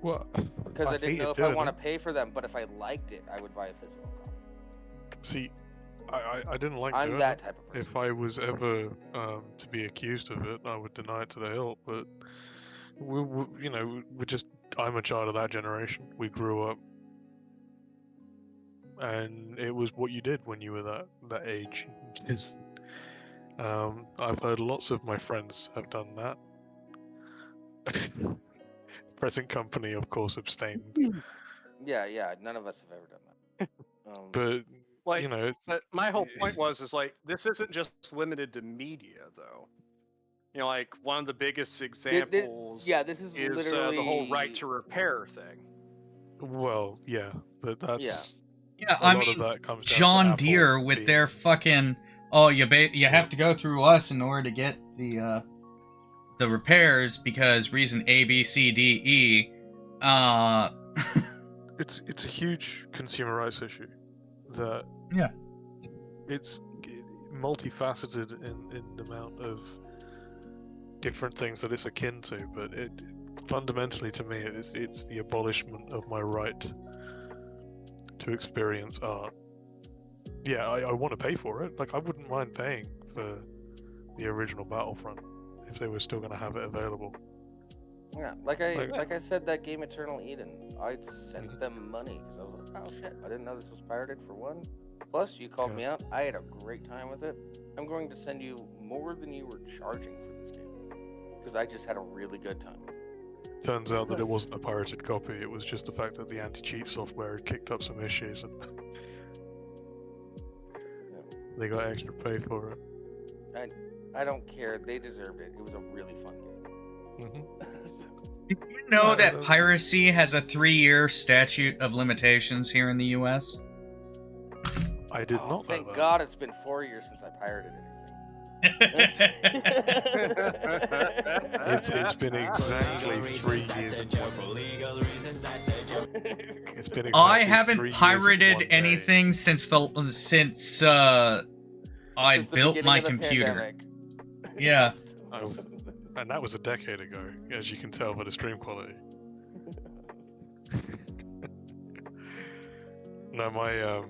Well, Because I didn't hated know if I doing want it. to pay for them, but if I liked it, I would buy a physical copy. See, I didn't like I'm doing that it. type of person. If I was ever to be accused of it, I would deny it to the hilt. But I'm a child of that generation. We grew up, and it was what you did when you were that age. I've heard lots of my friends have done that. Present company, of course, abstained. Yeah, none of us have ever done that. But Like, it's but my whole point is like, this isn't just limited to media, though. You know, like one of the biggest examples. this is is literally the whole right to repair thing. well, yeah, but that's Yeah, a I lot of mean, that comes down to John Apple Deere with being- their fucking you have to go through us in order to get the repairs because reason A B C D E. It's a huge consumer rights issue that it's multifaceted in the amount of different things that it's akin to, but it fundamentally to me it's the abolishment of my right to experience art. Yeah, I want to pay for it. Like, I wouldn't mind paying for the original Battlefront if they were still going to have it available. Yeah, like I said, that game Eternal Eden, I sent them money because I was like, oh shit, I didn't know this was pirated for one. Plus, you called me out. I had a great time with it. I'm going to send you more than you were charging for this game because I just had a really good time. Turns out that it wasn't a pirated copy. It was just the fact that the anti-cheat software had kicked up some issues and they got extra pay for it. I don't care. They deserved it. It was a really fun game. Did you know that piracy has a 3-year statute of limitations here in the U.S.? I did not know Thank that. God it's been 4 years since I pirated anything. It's been exactly 3 years and 1 day. It's been exactly I 3 haven't years and pirated 1 day. anything since I Since the built beginning my of the computer. pandemic. Yeah. Oh, and that was a decade ago, as you can tell by the stream quality. No, my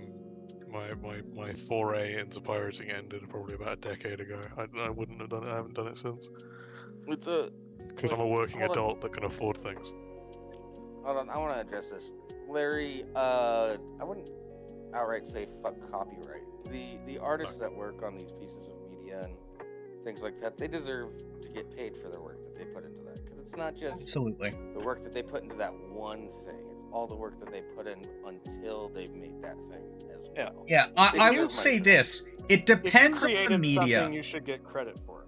foray into pirating ended probably about a decade ago. I wouldn't have done it. I haven't done it since. It's a Because I'm a working hold on. adult that can afford things. Hold on, I want to address this. Larry, I wouldn't outright say fuck copyright. The artists that work on these pieces of media and things like that, they deserve to get paid for their work that they put into that. Because it's not just Absolutely. the work that they put into that one thing. It's all the work that they put in until they've made that thing as well. Yeah, I will say this. It depends on the media. You should get credit for it.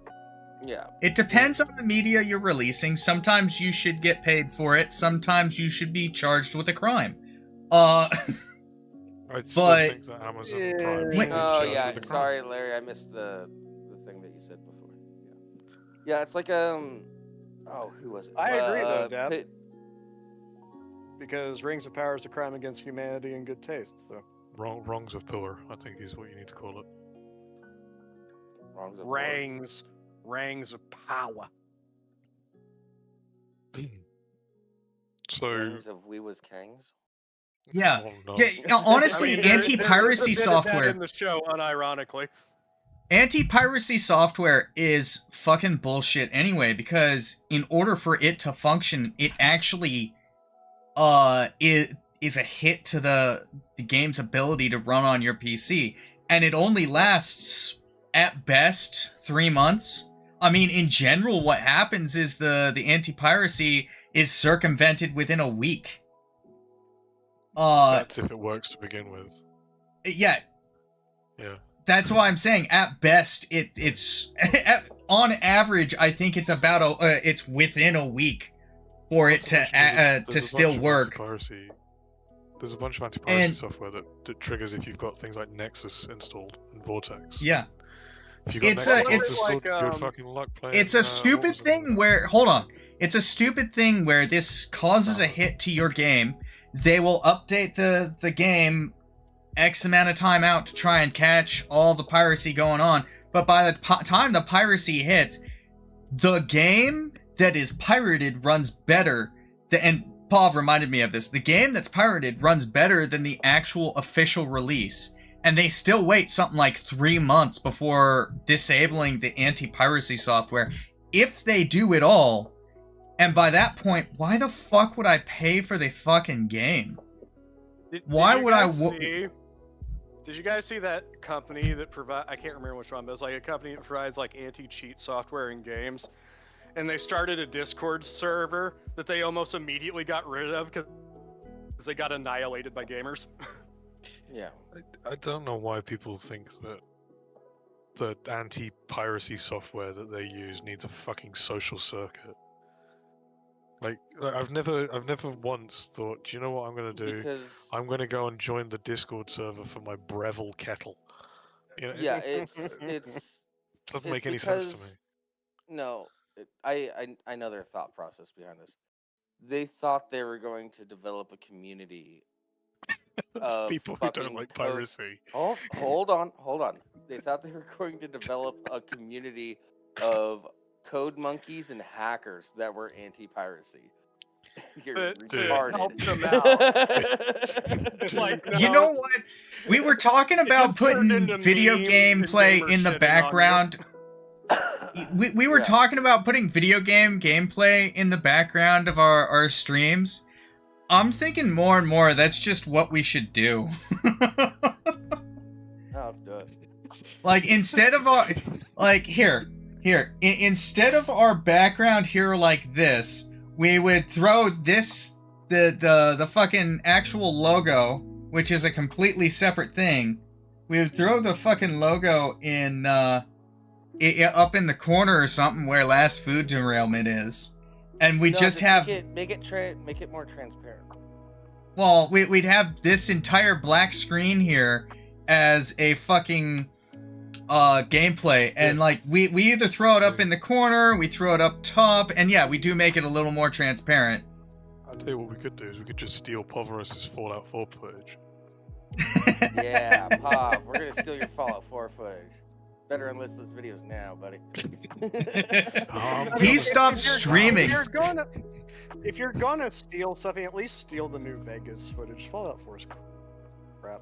Yeah. It depends on the media you're releasing. Sometimes you should get paid for it. Sometimes you should be charged with a crime. I still think that Amazon Prime should be Oh charged yeah, with a crime. sorry Larry, I missed the thing that you said before. Yeah, it's like who was it? I agree though, Dad. Pit- Because Rings of Power is a crime against humanity and good taste. So Wrongs of poor, I think is what you need to call it. Wrongs of War. Rings of Power. So, Rings of We Was Kangs. Yeah. oh, no. Yeah, honestly, anti-piracy software. in the show, unironically. Anti-piracy software is fucking bullshit anyway, because in order for it to function, it actually is a hit to the game's ability to run on your PC, and it only lasts at best 3 months. I mean, in general, what happens is the anti-piracy is circumvented within a week. That's if it works to begin with. Yeah. Yeah. That's why I'm saying at best it's on average I think it's about it's within a week for it to still work. There's a bunch of anti-piracy software that triggers if you've got things like Nexus installed and Vortex. Yeah. If you've got It's Nexus like, installed, good fucking luck playing. It's a stupid thing where it's a stupid thing where this causes a hit to your game. They will update the game X amount of time out to try and catch all the piracy going on, but by the time the piracy hits, the game that is pirated runs better and Pav reminded me of this, the game that's pirated runs better than the actual official release, and they still wait something like 3 months before disabling the anti-piracy software, if they do it all. And by that point, why the fuck would I pay for the fucking game? Why would I? Did you guys see that company that provide? I can't remember which one, but it's like a company that provides like anti-cheat software in games, and they started a Discord server that they almost immediately got rid of because they got annihilated by gamers. Yeah. I don't know why people think that the anti-piracy software that they use needs a fucking social circuit. Like I've never once thought, do you know what I'm gonna do? Because I'm gonna go and join the Discord server for my Breville kettle. You know, yeah, it doesn't make any sense to me. No, I know their thought process behind this. They thought they were going to develop a community of People who don't fucking like code- piracy. Hold on. They thought they were going to develop a community of code monkeys and hackers that were anti-piracy. You're retarded. Help them out. It's like, You know what? We were talking about just turned putting into video memes gameplay and in the gamers shitting on you. background. We were Yeah. talking about putting video game gameplay in the background of our streams. I'm thinking more and more that's just what we should do. Oh, good. Like, instead of our... Like, instead of our background here like this, we would throw this... The fucking actual logo, which is a completely separate thing. We would throw the fucking logo in, up in the corner or something where Last Food Derailment is. And we just have... Make it more transparent. Well, we'd have this entire black screen here as a fucking gameplay, and like we either throw it up in the corner, we throw it up top, and yeah, we do make it a little more transparent. I'll tell you what we could do is we could just steal Poverus's Fallout 4 footage. Yeah, Pop, we're gonna steal your Fallout 4 footage. Better enlist those videos now, buddy. He stopped streaming. If you're gonna steal something, at least steal the New Vegas footage. Fallout 4 is crap.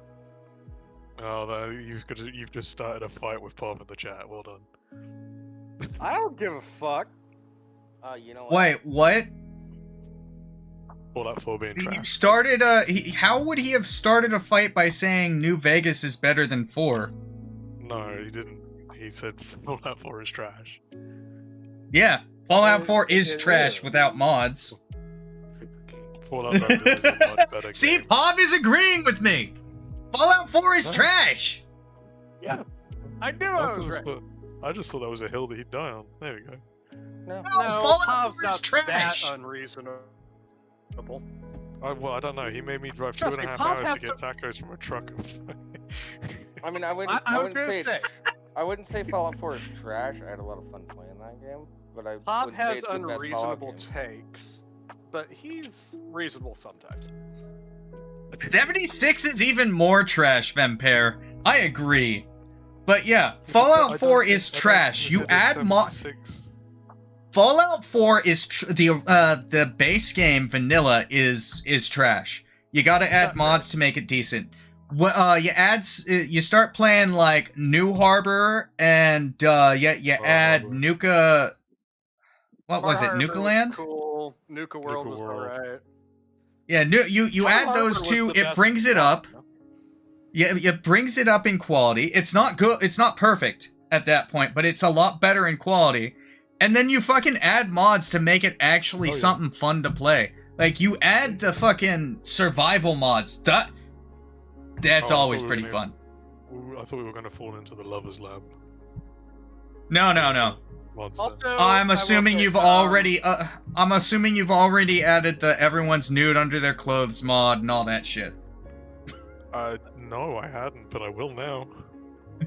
Oh, you've just started a fight with Pop in the chat. Well done. I don't give a fuck. You know what? Wait, what? Fallout 4 being trash. Started how would he have started a fight by saying New Vegas is better than 4? No, he didn't. He said Fallout 4 is trash. Yeah, Fallout 4 is trash without mods. Fallout London is a much better See, game. Pop is agreeing with me. Fallout 4 is trash. Yeah, I knew I just thought that was a hill that he'd die on. There we go. No. Fallout 4 is trash. That unreasonable. Well, I don't know. He made me drive Trust 2.5 me, hours to get tacos from a truck. I mean, I wouldn't say Fallout 4 is trash. I had a lot of fun playing that game, but I Pop wouldn't say has it's the best Fallout unreasonable game. takes, but he's reasonable sometimes. 76 is even more trash, Vampire. I agree. But yeah, Fallout 4 is trash. You add Fallout 4 is the base game vanilla is trash. You got to add mods to make it decent. You start playing like New Harbor and you add Nuka. What was it? Nuka Land? Cool. Nuka World was alright. Yeah, you add those two. It brings it up. Yeah, it brings it up in quality. It's not good. It's not perfect at that point, but it's a lot better in quality. And then you fucking add mods to make it actually something fun to play. Like, you add the fucking survival mods. That's always pretty fun. I thought we were going to fall into the Lover's Lab. No. Also, I'm assuming you've already. I'm assuming you've already added the everyone's nude under their clothes mod and all that shit. No, I hadn't, but I will now.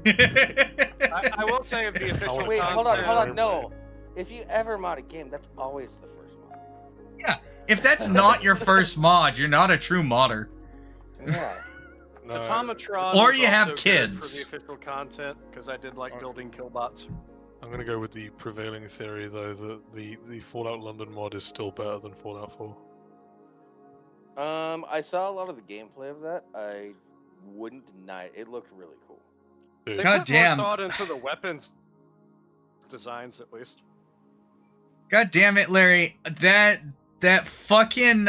I will say of the official. Wait, hold on. No, if you ever mod a game, that's always the first mod. Yeah, if that's not your first mod, you're not a true modder. Yeah. Automatron or was you have also kids. good for the official content because I did like building killbots. I'm gonna go with the prevailing theory though that the Fallout London mod is still better than Fallout 4. I saw a lot of the gameplay of that. I wouldn't deny it. It looked really cool. They God put damn. more thought into the weapons designs, at least. God damn it, Larry. That fucking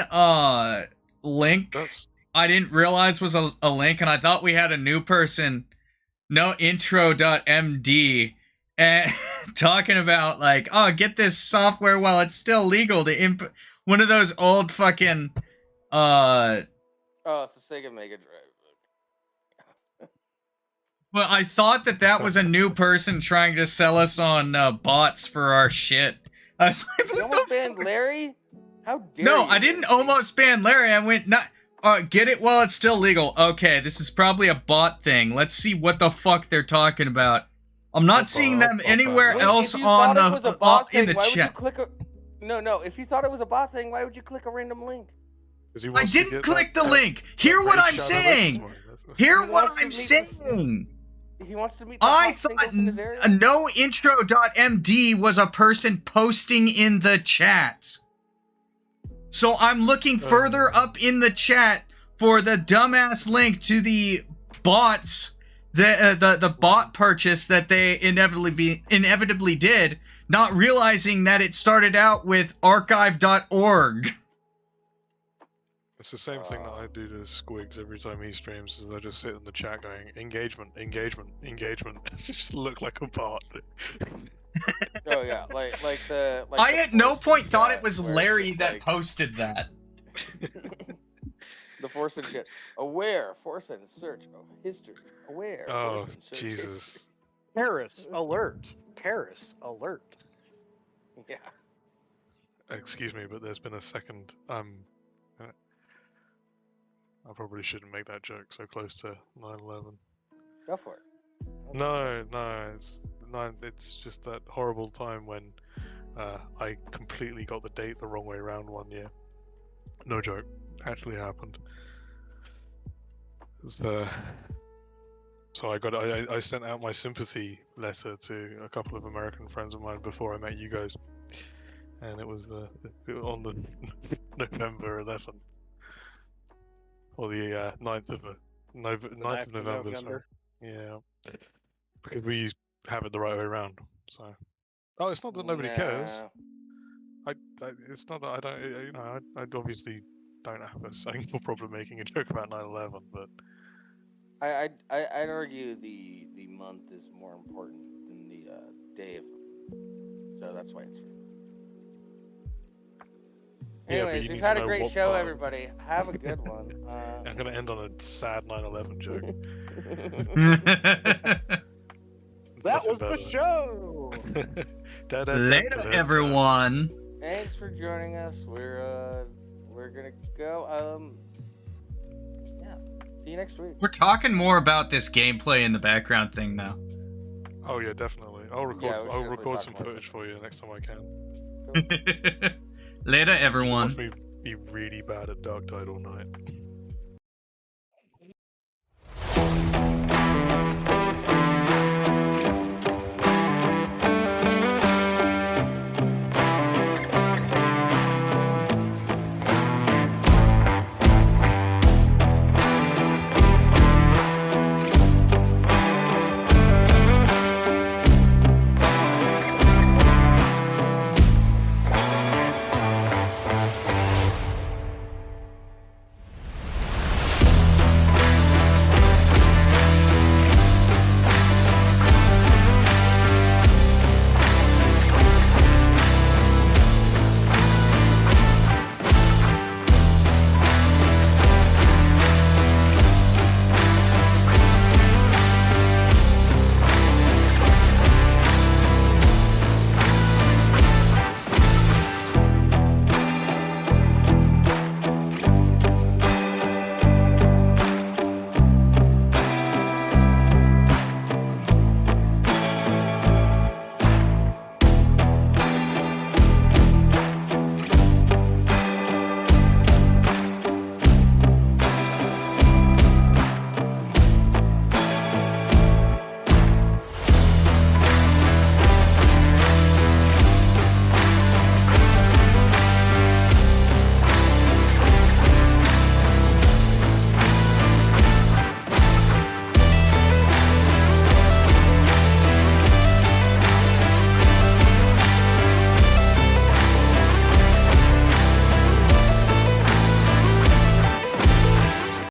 link That's I didn't realize was a link, and I thought we had a new person, no intro.md, and talking about like, oh, get this software while it's still legal to one of those old fucking Oh, it's the Sega Mega Drive. Well, I thought that was a new person trying to sell us on bots for our shit. I was like, You what almost the banned fuck? Larry? How dare No, you? I didn't Rimshee? almost ban Larry. I went, not, get it while it's still legal. Okay, this is probably a bot thing. Let's see what the fuck they're talking about. I'm not seeing them anywhere Wait, else if you on thought it was a the bot in thing, the why would you chat. click a... No. If you thought it was a bot thing, why would you click a random link? I didn't click the link. Hear what I'm saying. Hear what I'm saying. He wants to meet the I hot singles thought in his area? no intro.md was a person posting in the chat. So I'm looking further up in the chat for the dumbass link to the bots, the bot purchase that they inevitably did, not realizing that it started out with archive.org. It's the same thing that I do to Squigs every time he streams, is I just sit in the chat going, engagement. Just look like a bot. Oh yeah, like the. Like I the at no Force point thought chat it was where it's Larry just that like- posted that. The Force and shit. Aware, Force and search of history. Aware. Oh, Force and search Jesus. Paris alert. Paris alert. history. Yeah. Excuse me, but there's been a second. I probably shouldn't make that joke so close to 9/11. Go for it. No, it's just that horrible time when I completely got the date the wrong way around one year. No joke, actually happened. So I sent out my sympathy letter to a couple of American friends of mine before I met you guys, and it was on the November 11th, or the 9th of November. Sorry. Yeah, because we have it the right way around. So, it's not that nobody cares. It's not that I don't. I obviously don't have a single problem making a joke about 9/11, but I'd argue the month is more important than the day of them. So that's why it's free. Yeah, but Anyways, you we've need had to a know great what show, part. everybody. Have a good one. I'm gonna end on a sad 9/11 joke. That Nothing was the better. show. Later, everyone. Thanks for joining us. We're gonna go. Yeah. See you next week. We're talking more about this gameplay in the background thing now. Oh yeah, definitely. I'll record. Yeah, we should I'll definitely record talk some more about footage for you next time I can. Later, everyone. Watch me be really bad at Dark Tide all night.